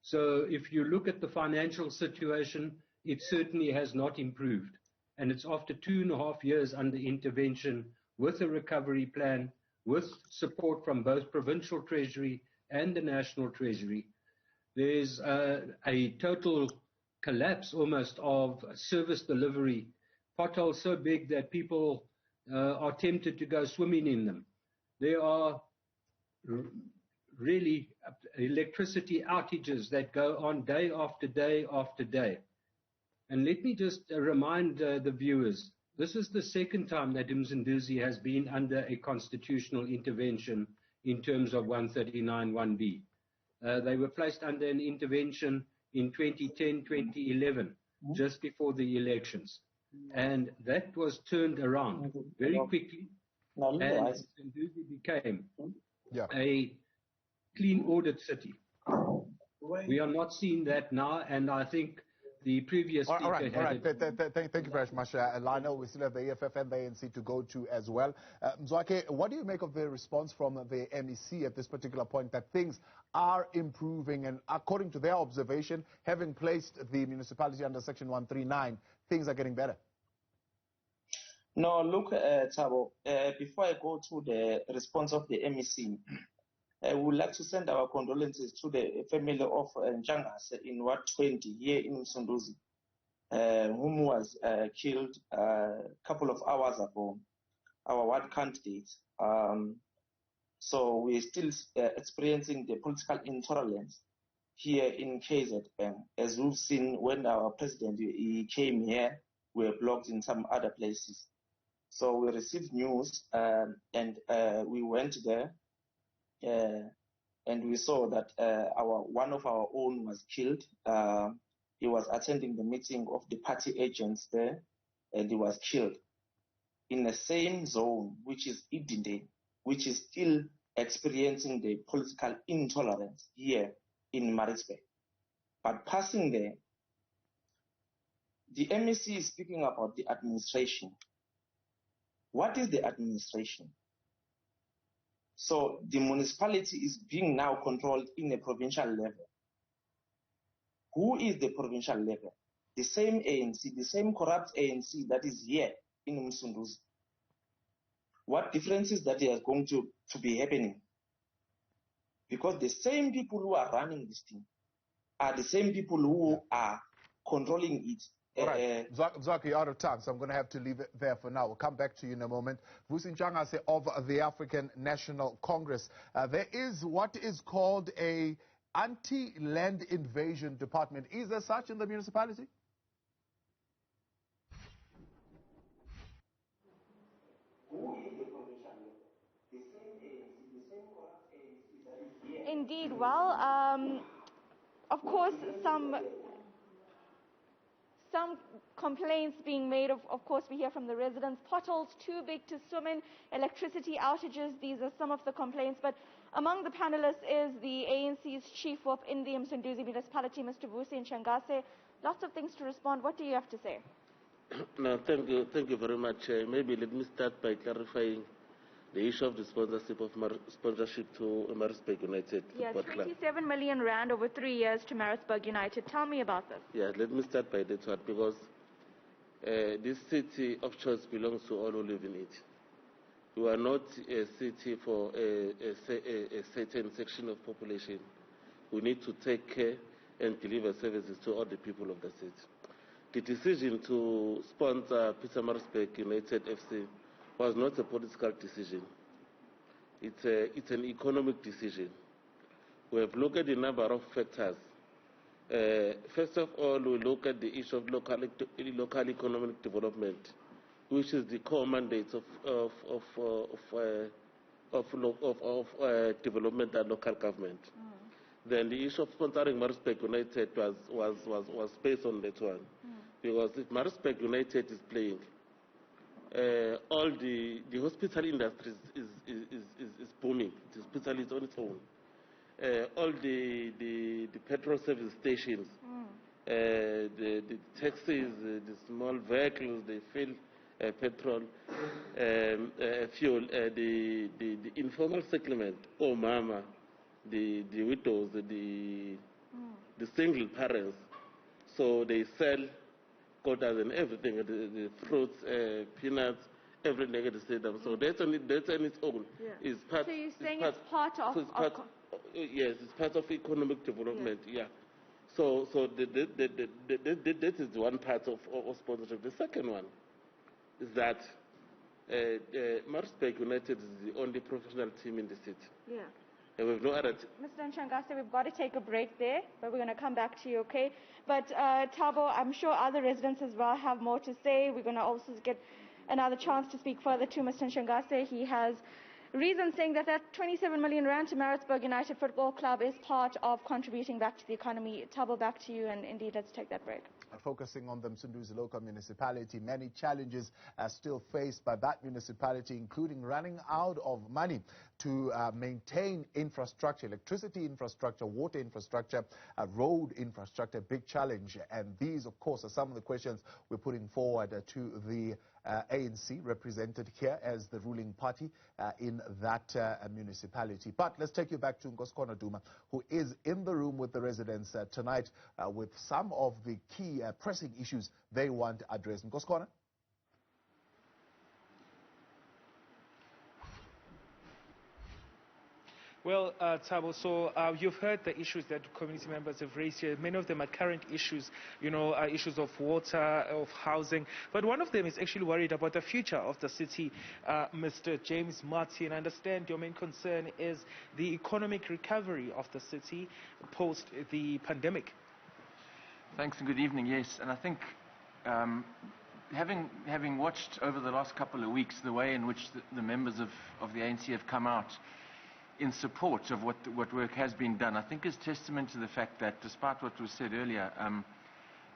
So if you look at the financial situation, it certainly has not improved. And it's after 2.5 years under intervention with a recovery plan, with support from both Provincial Treasury and the National Treasury. There's a total collapse almost of service delivery, potholes so big that people are tempted to go swimming in them. There are really electricity outages that go on day after day after day. And let me just remind the viewers, this is the second time that Msunduzi has been under a constitutional intervention in terms of 139(1)B. They were placed under an intervention in 2010, 2011, just before the elections. And that was turned around very quickly, and Msunduzi became a clean audit city. We are not seeing that now, and I think the previous speaker all right. Thank you very much, Lionel. We still have the EFF and the ANC to go to as well. Mzwakhe, what do you make of the response from the MEC at this particular point, that things are improving, and according to their observation, having placed the municipality under Section 139, things are getting better? No, look, Thabo, before I go to the response of the MEC, I would like to send our condolences to the family of Njangas in Ward 20 here in Msunduzi, whom was killed a couple of hours ago, our ward candidate. So we're still experiencing the political intolerance here in KZN. As we've seen when our president he came here, we were blocked in some other places. So we received news and we went there. And we saw that one of our own was killed. He was attending the meeting of the party agents there, and he was killed in the same zone, which is Idinde, which is still experiencing the political intolerance here in Maritzburg. But passing there, the MEC is speaking about the administration. What is the administration? So the municipality is being now controlled in a provincial level. Who is the provincial level? The same ANC, the same corrupt ANC that is here in Msunduzi. What difference is that is going to be happening? Because the same people who are running this thing are the same people who are controlling it. All right, Zaki, you're out of time, so I'm going to have to leave it there for now. We'll come back to you in a moment. Vusi Ntshangase of the African National Congress. There is what is called a anti-land invasion department. Is there such in the municipality? Indeed, well, of course, some complaints being made, of course, we hear from the residents. Potholes too big to swim in, electricity outages, these are some of the complaints. But among the panelists is the ANC's chief whip in the Msunduzi Municipality, Mr. Vusi Ntshangase. Lots of things to respond. What do you have to say? No, thank you very much. Maybe let me start by clarifying the issue of the sponsorship to Maritzburg United Football Club. 27 million rand over 3 years to Maritzburg United. Tell me about this. Yeah, let me start by that one, because this city of choice belongs to all who live in it. We are not a city for a certain section of population. We need to take care and deliver services to all the people of the city. The decision to sponsor Maritzburg United FC was not a political decision. It's an economic decision. We have looked at a number of factors. First of all, we look at the issue of local economic development, which is the core mandate of development and local government. Then the issue of sponsoring Maritzburg United was based on that one, because if Maritzburg United is playing, all the hospital industry is booming. The hospital is on its own. All the petrol service stations, the taxis, the small vehicles, they fill petrol, fuel, the informal settlement, mama, the widows, the single parents. So they sell quotas and everything, the fruits, peanuts, everything at the stadium. So that's on its own. Yeah. So you're saying it's part of... Yes, it's part of economic development, yeah. So that is one part of sponsorship. The second one is that Maritzburg United is the only professional team in the city. Yeah. And we have no other... Mr. Ntshangase, we've got to take a break there, but we're going to come back to you, okay? But Thabo, I'm sure other residents as well have more to say. We're going to also get another chance to speak further to Mr. Ntshangase. He has reasons saying that 27 million rand to Maritzburg United Football Club is part of contributing back to the economy. Thabo, back to you, and indeed, let's take that break. Focusing on the Msunduzi local municipality, many challenges are still faced by that municipality, including running out of money to maintain infrastructure, electricity infrastructure, water infrastructure, road infrastructure, big challenge. And these, of course, are some of the questions we're putting forward to the ANC, represented here as the ruling party in that municipality. But let's take you back to Nkosikoana Duma, who is in the room with the residents tonight with some of the key pressing issues they want addressed. Nkosikoana? Well, Thabo, so you've heard the issues that community members have raised here. Many of them are current issues, issues of water, of housing. But one of them is actually worried about the future of the city. Mr. James Martin, I understand your main concern is the economic recovery of the city post the pandemic. Thanks and good evening. Yes, and I think having watched over the last couple of weeks the way in which the members of the ANC have come out in support of what work has been done, I think is testament to the fact that despite what was said earlier,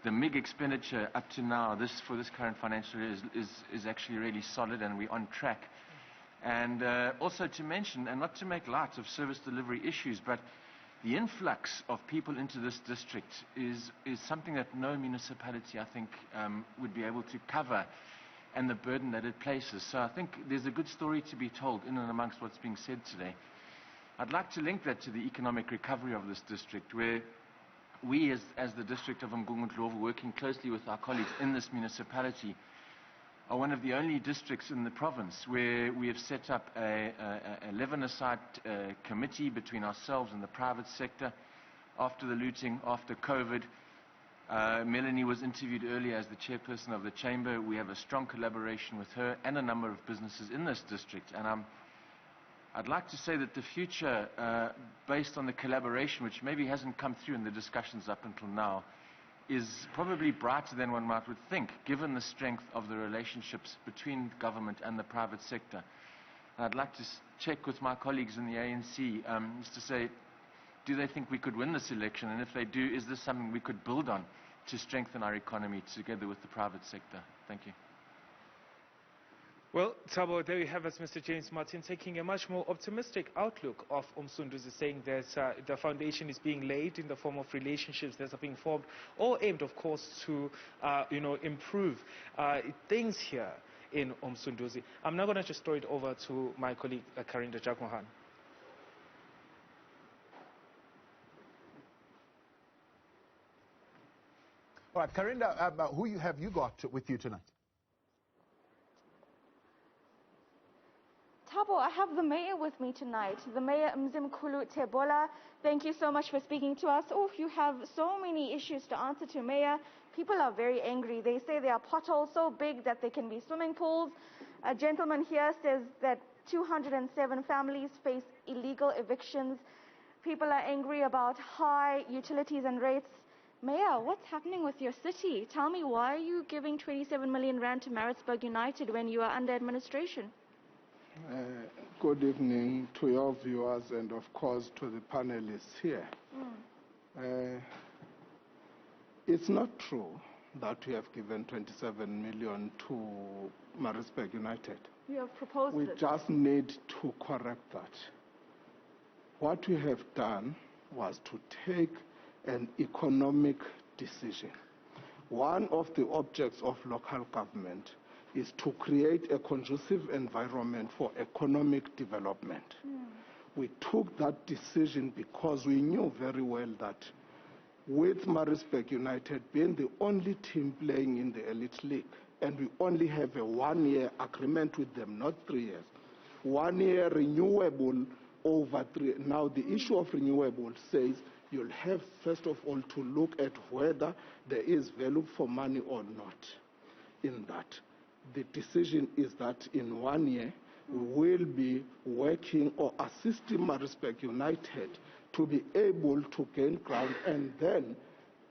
the MIG expenditure up to now, for this current financial year, is actually really solid, and we're on track. And also to mention, and not to make light of service delivery issues, but the influx of people into this district is something that no municipality, I think, would be able to cover, and the burden that it places. So I think there's a good story to be told in and amongst what's being said today. I'd like to link that to the economic recovery of this district, where we as the district of Mngungundlovu, working closely with our colleagues in this municipality, are one of the only districts in the province where we have set up a leaven-aside committee between ourselves and the private sector after the looting, after COVID. Melanie was interviewed earlier as the chairperson of the chamber. We have a strong collaboration with her and a number of businesses in this district. And I'd like to say that the future, based on the collaboration, which maybe hasn't come through in the discussions up until now, is probably brighter than one might would think, given the strength of the relationships between government and the private sector. And I'd like to check with my colleagues in the ANC just to say, do they think we could win this election? And if they do, is this something we could build on to strengthen our economy together with the private sector? Thank you. Well, Thabo, there you have us, Mr. James Martin, taking a much more optimistic outlook of Msunduzi, saying that the foundation is being laid in the form of relationships that are being formed, all aimed, of course, to improve things here in Msunduzi. I'm now going to just throw it over to my colleague, Karinda Jagmohan. All right, Karinda, who have you got with you tonight? Thabo, I have the mayor with me tonight, the mayor Mzimkhulu Tebola. Thank you so much for speaking to us. Oh, you have so many issues to answer to, Mayor. People are very angry. They say there are potholes so big that they can be swimming pools. A gentleman here says that 207 families face illegal evictions. People are angry about high utilities and rates. Mayor, what's happening with your city? Tell me, why are you giving 27 million rand to Maritzburg United when you are under administration? Good evening to your viewers and, of course, to the panelists here. It's not true that we have given 27 million to Maritzburg United. You have proposed We it. just need to correct that. What we have done was to take an economic decision. One of the objects of local government is to create a conducive environment for economic development. We took that decision because we knew very well that with Maritzburg United being the only team playing in the elite league, and we only have a one-year agreement with them, not 3 years, 1 year renewable over 3. Now the issue of renewable says you'll have first of all to look at whether there is value for money or not in that. The decision is that in 1 year, we will be working or assisting Maritzburg United to be able to gain ground, and then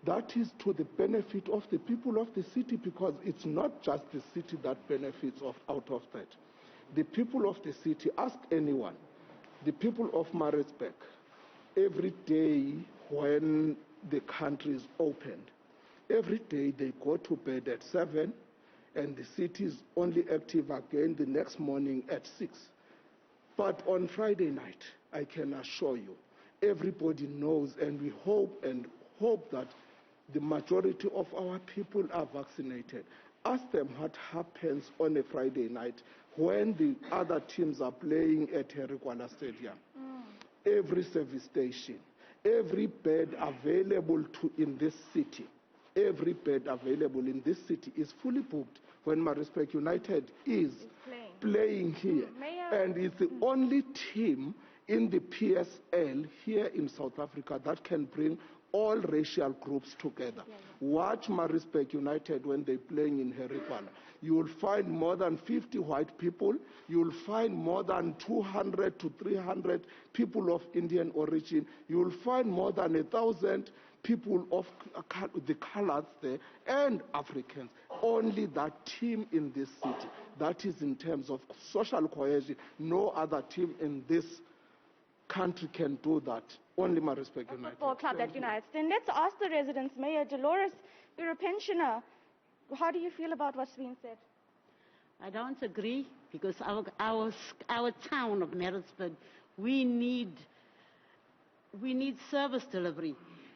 that is to the benefit of the people of the city, because it's not just the city that benefits out of that. The people of the city, ask anyone, the people of Maritzburg, every day when the country is opened, every day they go to bed at 7, and the city is only active again the next morning at 6. But on Friday night, I can assure you, everybody knows, and we hope that the majority of our people are vaccinated. Ask them what happens on a Friday night when the other teams are playing at Herikwala Stadium. Every service station, every bed available in this city, every bed available in this city is fully booked when Maritzburg United is playing here. And it's the only team in the PSL here in South Africa that can bring all racial groups together. Watch Maritzburg United when they're playing in Herikwala. You'll find more than 50 white people. You'll find more than 200 to 300 people of Indian origin. You'll find more than 1,000 people of the colors there and Africans. Only that team in this city. That is in terms of social cohesion. No other team in this country can do that. Only Maritzburg United. Football club that unites. Then let's ask the residents. Mayor Dolores, you're a pensioner. How do you feel about what's being said? I don't agree, because our town of Maritzburg, we need we need service delivery.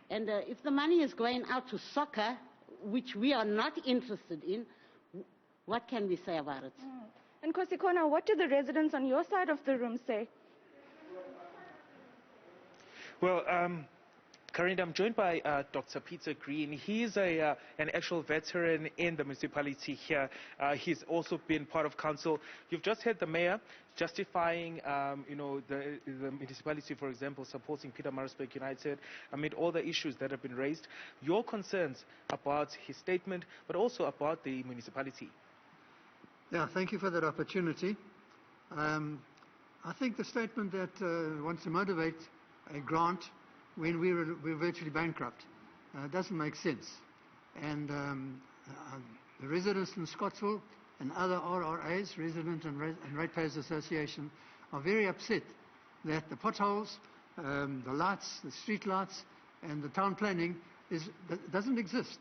And if the money is going out to soccer, which we are not interested in, what can we say about it? And Kosikona, what do the residents on your side of the room say? Well, Karinda, I'm joined by Dr. Peter Green. He's an actual veteran in the municipality here. He's also been part of council. You've just heard the mayor justifying, the municipality, for example, supporting Pietermaritzburg United amid all the issues that have been raised. Your concerns about his statement, but also about the municipality. Yeah, thank you for that opportunity. I think the statement that wants to motivate a grant when we're virtually bankrupt doesn't make sense. And the residents in Scottsville and other RRAs, Resident and Ratepayers Association, are very upset that the potholes, the lights, the street lights, and the town planning doesn't exist.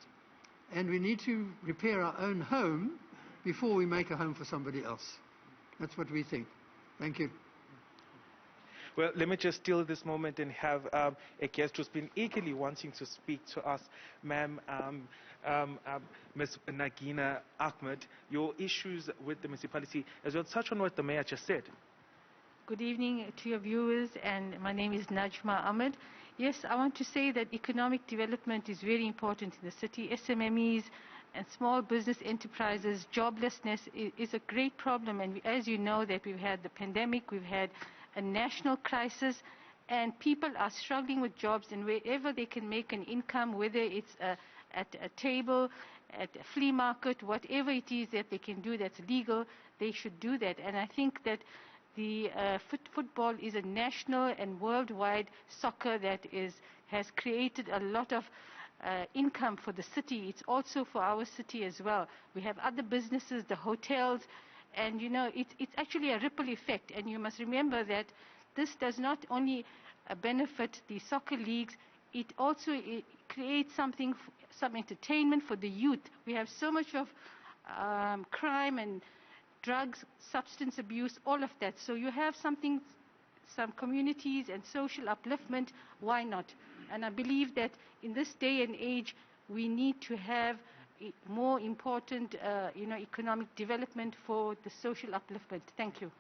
And we need to repair our own home before we make a home for somebody else. That's what we think. Thank you. Well, let me just steal this moment and have a guest who's been eagerly wanting to speak to us, ma'am, Ms. Nagina Ahmed. Your issues with the municipality, as well, touch on what the mayor just said. Good evening to your viewers, and my name is Najma Ahmed. Yes, I want to say that economic development is very important in the city. SMMEs and small business enterprises, joblessness is a great problem, and as you know that we've had the pandemic, we've had a national crisis, and people are struggling with jobs, and wherever they can make an income, whether it's at a table, at a flea market, whatever it is that they can do that's legal, they should do that. And I think that the football is a national and worldwide soccer that has created a lot of income for the city. It's also for our city as well. We have other businesses, the hotels, and you know, it's actually a ripple effect. And you must remember that this does not only benefit the soccer leagues, it also creates some entertainment for the youth. We have so much of crime and drugs, substance abuse, all of that. So you have some communities and social upliftment, why not? And I believe that in this day and age, we need to have more important, economic development for the social upliftment. Thank you.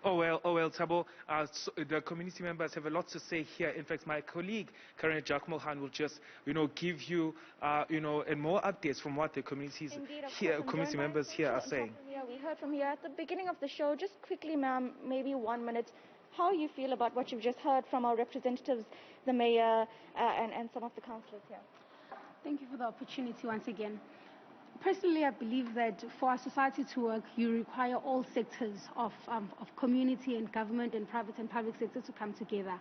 Oh well, Thabo. So the community members have a lot to say here. In fact, my colleague Karen Jacques-Mohan will just, give you, and more updates from what the communities here, community members here are saying. We heard from here at the beginning of the show. Just quickly, ma'am, maybe 1 minute. How you feel about what you've just heard from our representatives, the mayor, and some of the councillors here? Thank you for the opportunity once again. Personally, I believe that for our society to work, you require all sectors of community and government and private and public sector to come together.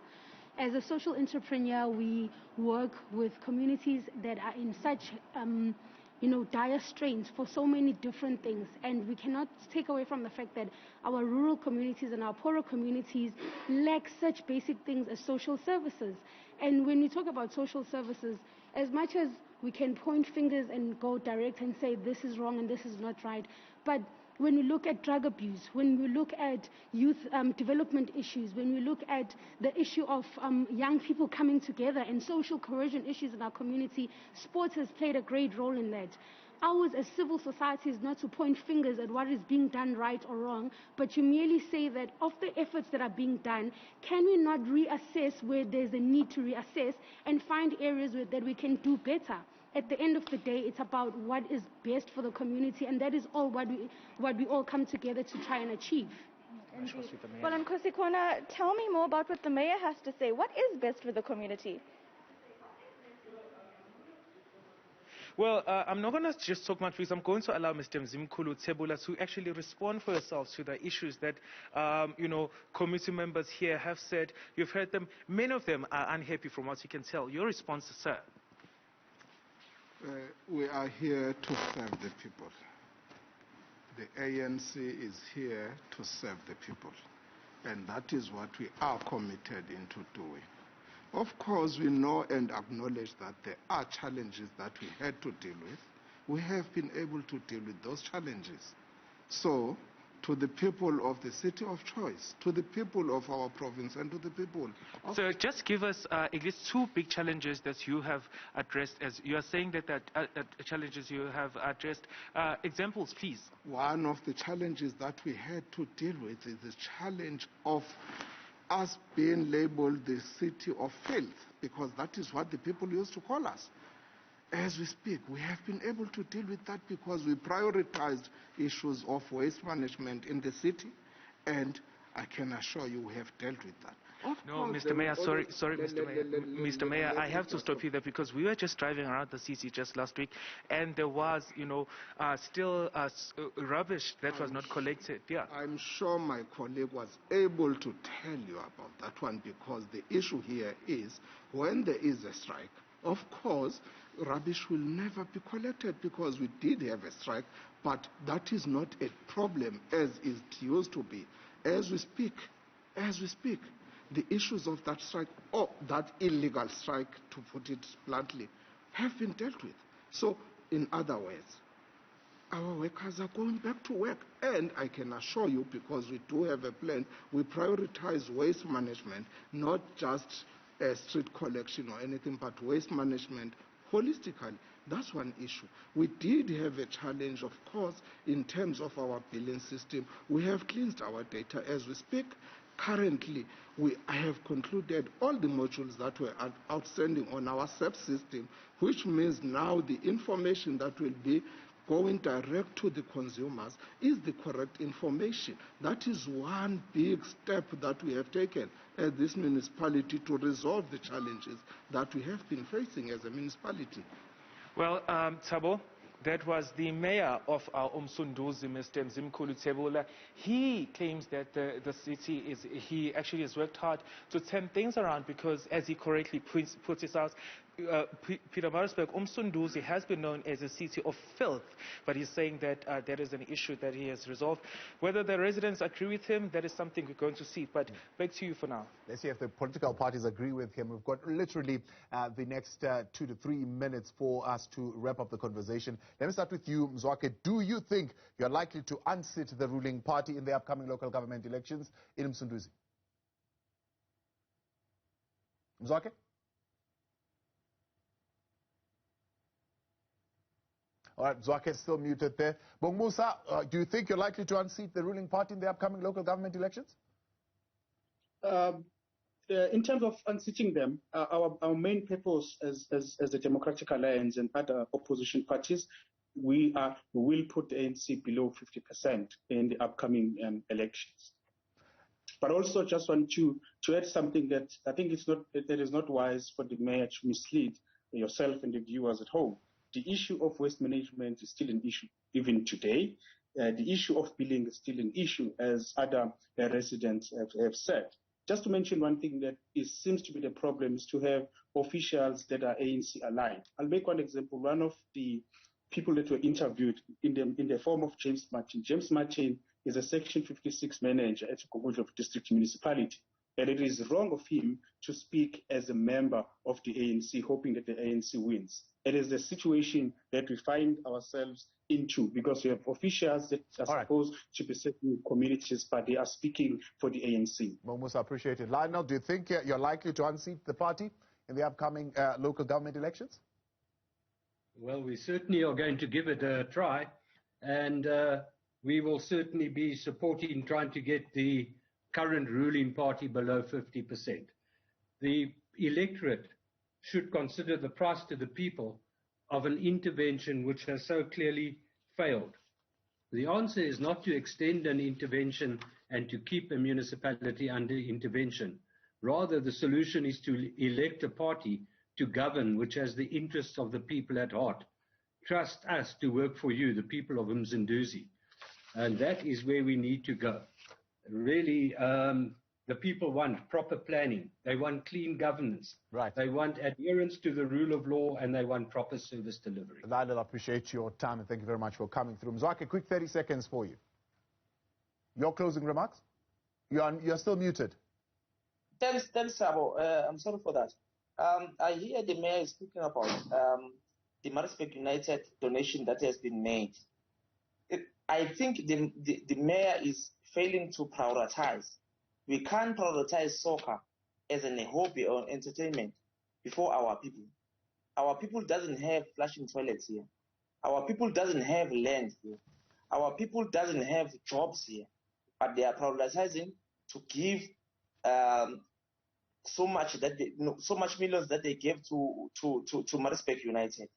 As a social entrepreneur, we work with communities that are in such dire strains for so many different things, and we cannot take away from the fact that our rural communities and our poorer communities lack such basic things as social services. And when we talk about social services, as much as we can point fingers and go direct and say this is wrong and this is not right, but when we look at drug abuse, when we look at youth development issues, when we look at the issue of young people coming together and social cohesion issues in our community, sports has played a great role in that. Ours as civil society is not to point fingers at what is being done right or wrong, but to merely say that of the efforts that are being done, can we not reassess where there's a need to reassess and find areas that we can do better? At the end of the day, it's about what is best for the community, and that is all what we all come together to try and achieve. Well, and Kosikona, tell me more about what the mayor has to say. What is best for the community? Well, I'm not going to just talk much because I'm going to allow Mr. Mzimkhulu Tsebula to actually respond for yourselves to the issues that, committee members here have said. You've heard them. Many of them are unhappy from what you can tell. Your response, sir? We are here to serve the people. The ANC is here to serve the people. And that is what we are committed into doing. Of course, we know and acknowledge that there are challenges that we had to deal with. We have been able to deal with those challenges. So to the people of the city of choice, to the people of our province, and to the people. So just give us at least two big challenges that you have addressed, as you are saying that challenges you have addressed. Examples, please. One of the challenges that we had to deal with is the challenge of us being labeled the city of filth, because that is what the people used to call us. As we speak, we have been able to deal with that because we prioritized issues of waste management in the city, and I can assure you we have dealt with that. No, Mr. Mayor, sorry, Mr. Mayor, I have to stop you there because we were just driving around the CC just last week, and there was, still rubbish that was not collected. Yeah. I'm sure my colleague was able to tell you about that one, because the issue here is when there is a strike, of course, rubbish will never be collected because we did have a strike, but that is not a problem as it used to be. As we speak, the issues of that strike, or that illegal strike, to put it bluntly, have been dealt with. So, in other words, our workers are going back to work. And I can assure you, because we do have a plan, we prioritize waste management, not just street collection or anything, but waste management holistically. That's one issue. We did have a challenge, of course, in terms of our billing system. We have cleansed our data as we speak. Currently, I have concluded all the modules that were outstanding on our SAP system, which means now the information that will be going direct to the consumers is the correct information. That is one big step that we have taken at this municipality to resolve the challenges that we have been facing as a municipality. Well, Thabo, that was the mayor of Msunduzi, Mr. Mzimkhulu Thebula. He claims that the city he actually has worked hard to turn things around because, as he correctly puts it out, Pietermaritzburg, Msunduzi has been known as a city of filth, but he's saying that that is an issue that he has resolved. Whether the residents agree with him, that is something we're going to see. But back to you for now. Let's see if the political parties agree with him. We've got literally the next 2 to 3 minutes for us to wrap up the conversation. Let me start with you, Mzwake. Do you think you're likely to unseat the ruling party in the upcoming local government elections in Msunduzi? Mzwake? All right, Zwake is still muted there. Bongmusa, do you think you're likely to unseat the ruling party in the upcoming local government elections? In terms of unseating them, our main purpose as the Democratic Alliance and other opposition parties, we will put the ANC below 50% in the upcoming elections. But also just want to add something that I think that is not wise for the mayor to mislead yourself and the viewers at home. The issue of waste management is still an issue even today. The issue of billing is still an issue, as other residents have said. Just to mention one thing that seems to be the problem is to have officials that are ANC aligned. I'll make one example. One of the people that were interviewed in the form of James Martin. James Martin is a Section 56 manager at Kwazulu-Natal District Municipality. And it is wrong of him to speak as a member of the ANC, hoping that the ANC wins. It is the situation that we find ourselves into because we have officials that are supposed to be serving communities, but they are speaking for the ANC. Momus, I appreciate it. Lionel, do you think you're likely to unseat the party in the upcoming local government elections? Well, we certainly are going to give it a try, and we will certainly be supporting trying to get the current ruling party below 50%. The electorate should consider the price to the people of an intervention which has so clearly failed. The answer is not to extend an intervention and to keep a municipality under intervention. Rather, the solution is to elect a party to govern which has the interests of the people at heart. Trust us to work for you, the people of Msunduzi. And that is where we need to go. Really, the people want proper planning. They want clean governance. Right. They want adherence to the rule of law, and they want proper service delivery. Lionel, I appreciate your time, and thank you very much for coming through. Mzwake, a quick 30 seconds for you. Your closing remarks? You're still muted. Thanks, Sabo. I'm sorry for that. I hear the mayor speaking about the Maritzburg United donation that has been made. I think the mayor is failing to prioritize. We can't prioritize soccer as a hobby or entertainment before our people. Our people doesn't have flushing toilets here. Our people doesn't have land here. Our people doesn't have jobs here. But they are prioritizing to give so much millions that they gave to Maritzburg United.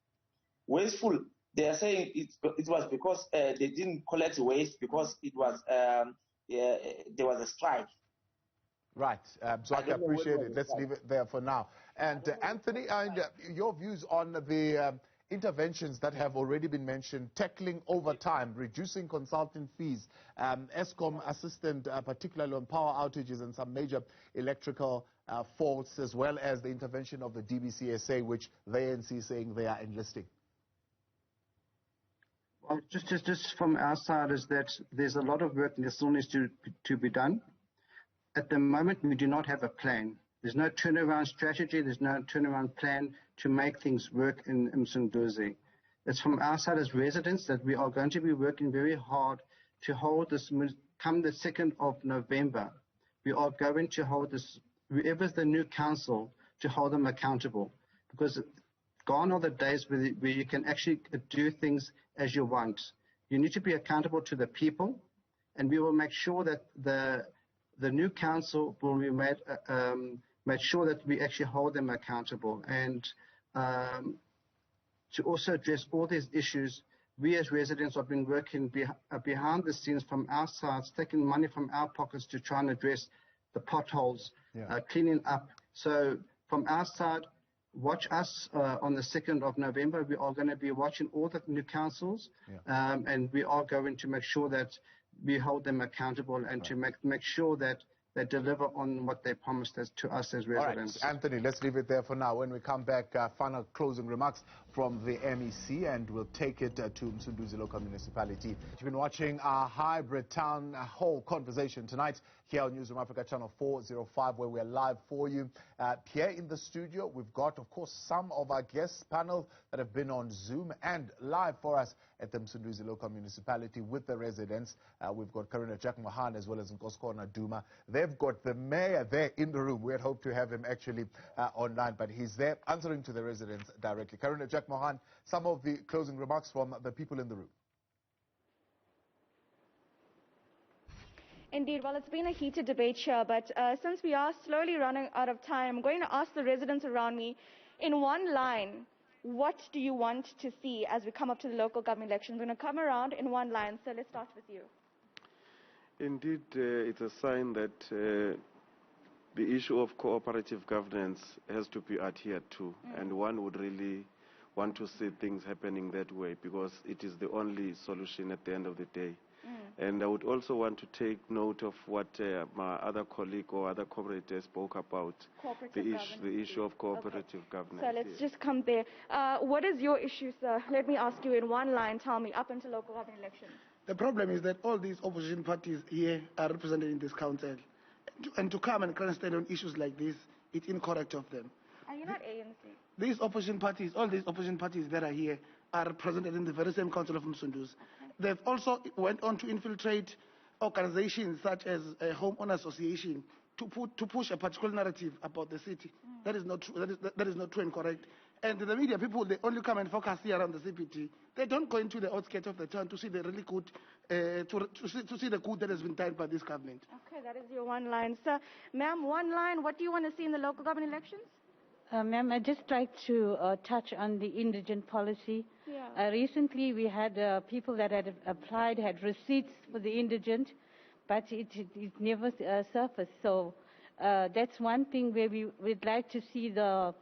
Wasteful. They are saying it was because they didn't collect waste because it was there was a strike. Right. So I appreciate it. Let's leave it there for now. And Anthony, your views on the interventions that have already been mentioned, tackling overtime, reducing consultant fees, ESCOM assistant, particularly on power outages and some major electrical faults, as well as the intervention of the DBCSA, which the ANC is saying they are enlisting. Well, just from our side is that there's a lot of work that still needs to be done. At the moment, we do not have a plan. There's no turnaround strategy. There's no turnaround plan to make things work in Msunduzi. It's from our side as residents that we are going to be working very hard to hold this, come the 2nd of November, we are going to hold this, whoever's the new council, to hold them accountable. Because gone are the days where you can actually do things as you want. You need to be accountable to the people, and we will make sure that the new council will be made sure that we actually hold them accountable. And to also address all these issues, we as residents have been working behind the scenes from our sides, taking money from our pockets to try and address the potholes, cleaning up. So from our side, watch us on the 2nd of November. We are going to be watching all the new councils, and we are going to make sure that we hold them accountable and to make sure that they deliver on what they promised to us as residents. All right, Anthony, let's leave it there for now. When we come back, final closing remarks from the MEC, and we'll take it to Msunduzi Local Municipality. You've been watching our hybrid town hall conversation tonight here on Newzroom Afrika channel 405, where we're live for you. Here in the studio, we've got, of course, some of our guest panel that have been on Zoom and live for us at the Msunduzi Local Municipality with the residents. We've got Karuna Jack Mohan as well as Nkoskona Duma. They've got the mayor there in the room. We had hoped to have him actually online, but he's there answering to the residents directly. Karuna Jack Mohan, some of the closing remarks from the people in the room. Indeed, well, it's been a heated debate here, but since we are slowly running out of time, I'm going to ask the residents around me, in one line, what do you want to see as we come up to the local government elections? We're going to come around in one line, so let's start with you. Indeed, it's a sign that the issue of cooperative governance has to be adhered to, and one would really want to see things happening that way because it is the only solution at the end of the day. And I would also want to take note of what my other colleague or other comrade spoke about, the issue of cooperative governance. So let's just come there. What is your issue, sir? Let me ask you in one line, tell me, up until local government elections. The problem is that all these opposition parties here are represented in this council. And to come and stand on issues like this, it's incorrect of them. Are you not ANC? These opposition parties, all these opposition parties that are here, are represented in the very same council of Msunduzi. They've also went on to infiltrate organizations such as a homeowner association to push a particular narrative about the city. That is not true. That is not true and correct. And the media people, they only come and focus here around the CPT. They don't go into the outskirts of the town to see the really good, to see the good that has been done by this government. Okay, that is your one line. Sir, ma'am, one line, what do you want to see in the local government elections? Ma'am, I'd just like to touch on the indigent policy. Yeah. Recently, we had people that had applied, had receipts for the indigent, but it never surfaced. So that's one thing where we'd like to see the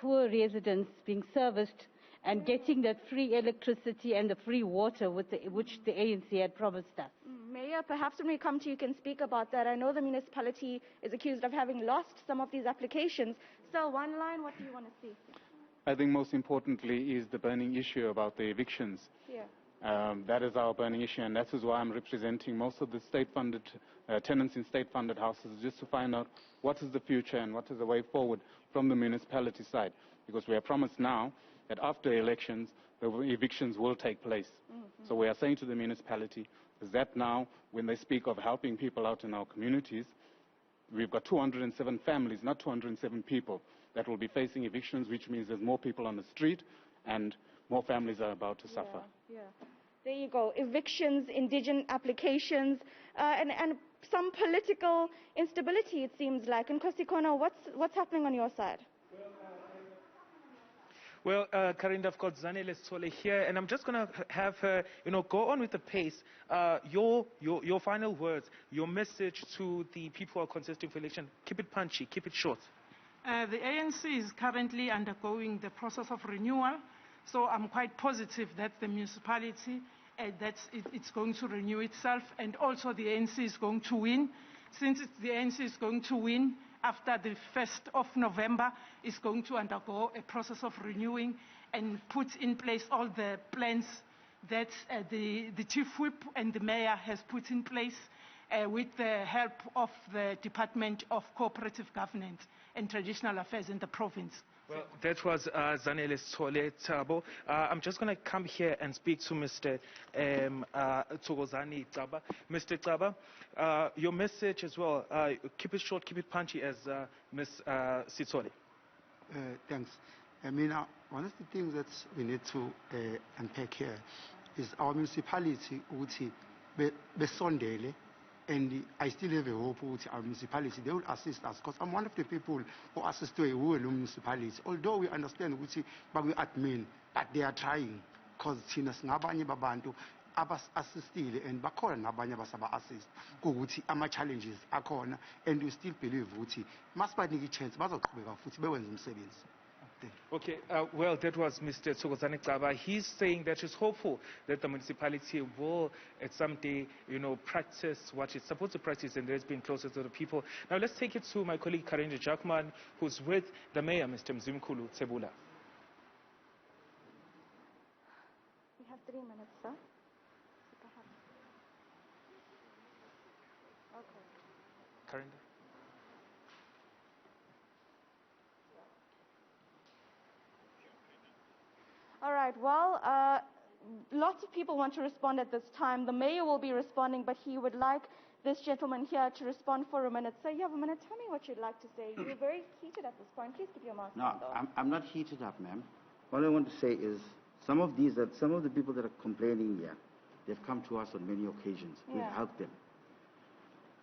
poor residents being serviced and getting that free electricity and the free water which the ANC had promised us. Mayor, perhaps when we come to you, can speak about that. I know the municipality is accused of having lost some of these applications. So one line, what do you want to see? I think most importantly is the burning issue about the evictions. Yeah. That is our burning issue, and that is why I'm representing most of the state-funded tenants in state-funded houses, just to find out what is the future and what is the way forward from the municipality side. Because we are promised now that after elections, the evictions will take place. So we are saying to the municipality is that now, when they speak of helping people out in our communities, we've got 207 families, not 207 people, that will be facing evictions, which means there's more people on the street and more families are about to suffer. Yeah. There you go. Evictions, indigent applications, and some political instability, it seems like. And Kosikona, what's happening on your side? Well, Karinda, I've got Zanele Sole here, and I'm just going to have her, go on with the pace. Your final words, your message to the people who are contesting for election. Keep it punchy, keep it short. The ANC is currently undergoing the process of renewal, so I'm quite positive that the municipality, it's going to renew itself, and also the ANC is going to win. Since the ANC is going to win, after the 1st of November, is going to undergo a process of renewing and put in place all the plans that the Chief Whip and the Mayor has put in place with the help of the Department of Cooperative Governance and Traditional Affairs in the province. Well, that was Zanele Sole Tabo. I'm just going to come here and speak to Mr. Togozani Taba. Mr. Taba, your message as well, keep it short, keep it punchy, as Ms. Sitsole. Thanks. I mean, one of the things that we need to unpack here is our municipality, besondele. And I still have a hope that our municipality, they will assist us. Because I'm one of the people who assist to a municipality. Although we understand but we admin, but they are trying. Because sinabanye babantu abas-assistile and bakhona nabanye basaba-assist. Kuguthi ama-challenges akhona, and we still believe ukuthi masibanike i-chance bazoqhubeka futhi bewenze umsebenzi. Okay, well, that was Mr. Togozani Taba. He's saying that he's hopeful that the municipality will at some day, practice what it's supposed to practice, and that's being closer to the people. Now, let's take it to my colleague Karenja Jackman, who's with the mayor, Mr. Mzimkhulu Tsebula. We have 3 minutes, sir. Okay. Karenja. All right, well, lots of people want to respond at this time. The mayor will be responding, but he would like this gentleman here to respond for a minute. So you have a minute. Tell me what you'd like to say. You're very heated at this point. Please keep your mask on, though. I'm not heated up, ma'am. All I want to say is some of the people that are complaining here, they've come to us on many occasions. We've helped them.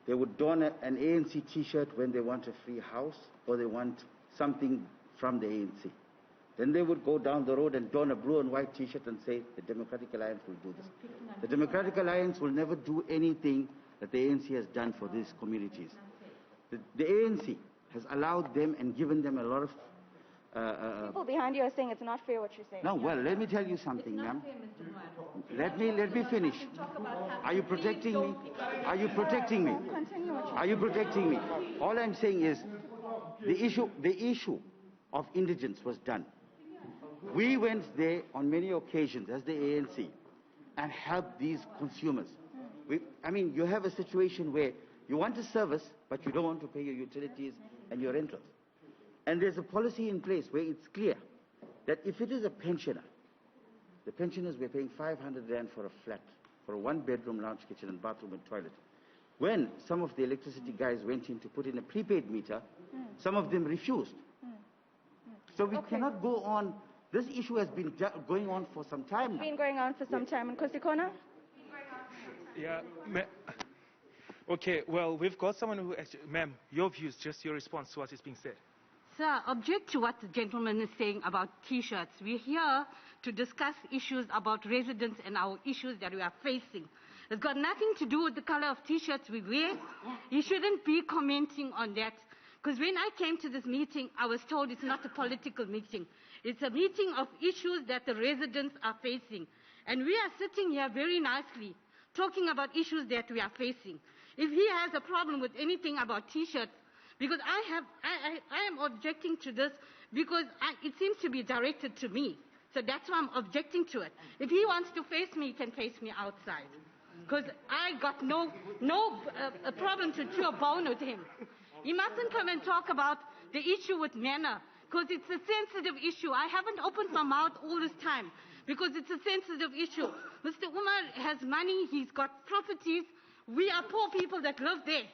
They would don an ANC T-shirt when they want a free house or they want something from the ANC. Then they would go down the road and don a blue and white T-shirt and say, the Democratic Alliance will do this. The Democratic Alliance will never do anything that the ANC has done for these communities. The ANC has allowed them and given them a lot of... people behind you are saying it's not fair what you're saying. No, well, let me tell you something, ma'am. Let me finish. Are you protecting me? Are you protecting me? Are you protecting me? All I'm saying is the issue of indigence was done. We went there on many occasions as the ANC and helped these consumers. You have a situation where you want a service, but you don't want to pay your utilities and your rentals. And there's a policy in place where it's clear that if it is a pensioner, the pensioners were paying 500 rand for a flat, for a 1-bedroom lounge kitchen and bathroom and toilet. When some of the electricity guys went in to put in a prepaid meter, some of them refused. So we cannot go on. This issue has been going on for some time now. It's been going on for some time. And Kosikona? Yeah. Okay, well, we've got someone who actually... Ma'am, your views, just your response to what is being said. Sir, object to what the gentleman is saying about T-shirts. We're here to discuss issues about residents and our issues that we are facing. It's got nothing to do with the color of T-shirts we wear. You shouldn't be commenting on that. Because when I came to this meeting, I was told it's not a political meeting. It's a meeting of issues that the residents are facing. And we are sitting here very nicely talking about issues that we are facing. If he has a problem with anything about T-shirts, because I am objecting to this because it seems to be directed to me. So that's why I'm objecting to it. If he wants to face me, he can face me outside. Because I got no problem to chew a bone with him. He mustn't come and talk about the issue with manner, because it's a sensitive issue. I haven't opened my mouth all this time. because it's a sensitive issue. Mr. Umar has money, he's got properties. We are poor people that live there.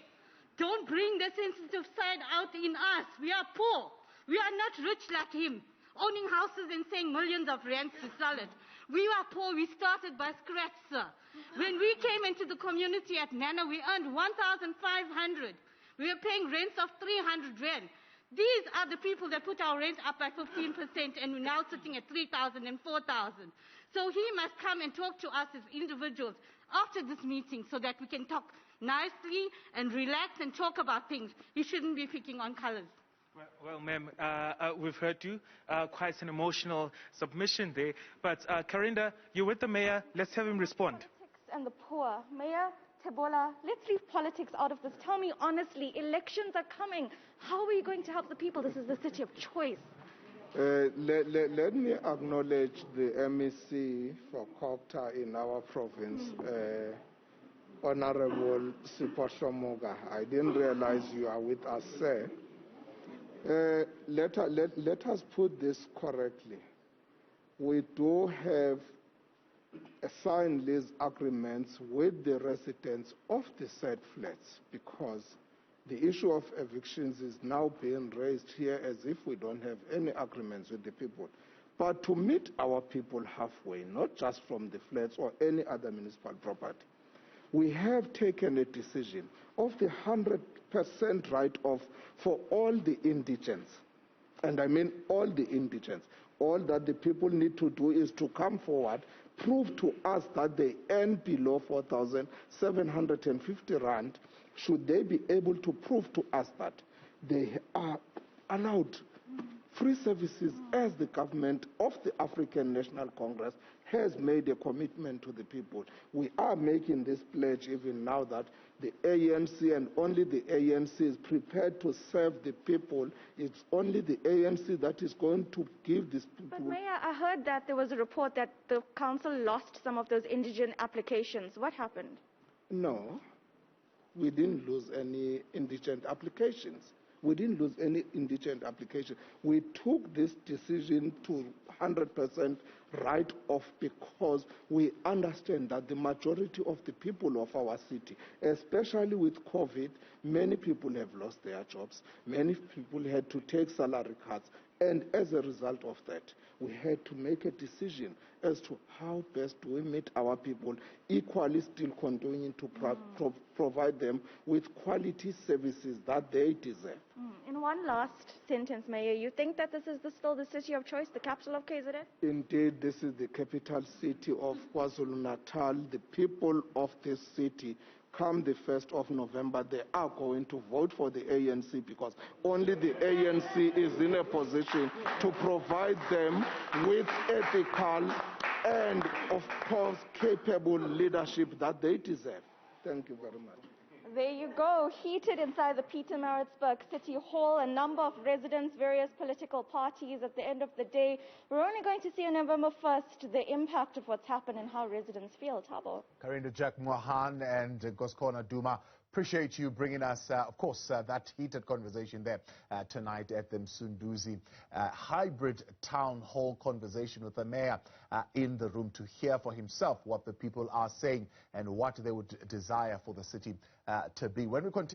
Don't bring the sensitive side out in us. We are poor. We are not rich like him, owning houses and saying millions of rands to sell it. We are poor. We started by scratch, sir. When we came into the community at Nana, we earned 1,500. We were paying rents of 300 rand. These are the people that put our rent up by 15%, and we're now sitting at 3,000 and 4,000. So he must come and talk to us as individuals after this meeting so that we can talk nicely and relax and talk about things. He shouldn't be picking on colors. Well, ma'am, we've heard you. Quite an emotional submission there. But, Karinda, you're with the mayor. Let's have him respond. Politics and the poor. Mayor Tebola, let's leave politics out of this. Tell me honestly, elections are coming. How are you going to help the people? This is the city of choice. Let me acknowledge the MEC for Copta in our province, Honorable Sipho. I didn't realize you are with us, sir. Let us put this correctly. We do have signed lease agreements with the residents of the said flats, because the issue of evictions is now being raised here as if we don't have any agreements with the people. But to meet our people halfway, not just from the flats or any other municipal property, we have taken a decision of the 100% write-off for all the indigents. And I mean all the indigents. All that the people need to do is to come forward, prove to us that they earn below 4,750 rand. Should they be able to prove to us that they are allowed free services, as the government of the African National Congress has made a commitment to the people. We are making this pledge even now that the ANC and only the ANC is prepared to serve the people. It's only the ANC that is going to give these people. But Mayor, I heard that there was a report that the council lost some of those indigent applications. What happened? No, we didn't lose any indigent applications. We didn't lose any indigent application. We took this decision to 100% write off because we understand that the majority of the people of our city, especially with COVID, many people have lost their jobs. Many people had to take salary cuts. And as a result of that, we had to make a decision as to how best do we meet our people, equally still continuing to provide them with quality services that they deserve. In one last sentence, Mayor, you think that this is still the city of choice, the capital of KZN? Indeed, this is the capital city of Kwazulu-Natal. The people of this city, come the 1st of November, they are going to vote for the ANC because only the ANC is in a position to provide them with ethical and, of course, capable leadership that they deserve. Thank you very much. There you go, heated inside the Pietermaritzburg City Hall, a number of residents, various political parties. At the end of the day, we're only going to see on November 1st the impact of what's happened and how residents feel. Thabo. Karinda Jack Mohan and Goskona Duma, appreciate you bringing us, of course, that heated conversation there tonight at the Msunduzi hybrid town hall conversation with the mayor in the room to hear for himself what the people are saying and what they would desire for the city to be. When we continue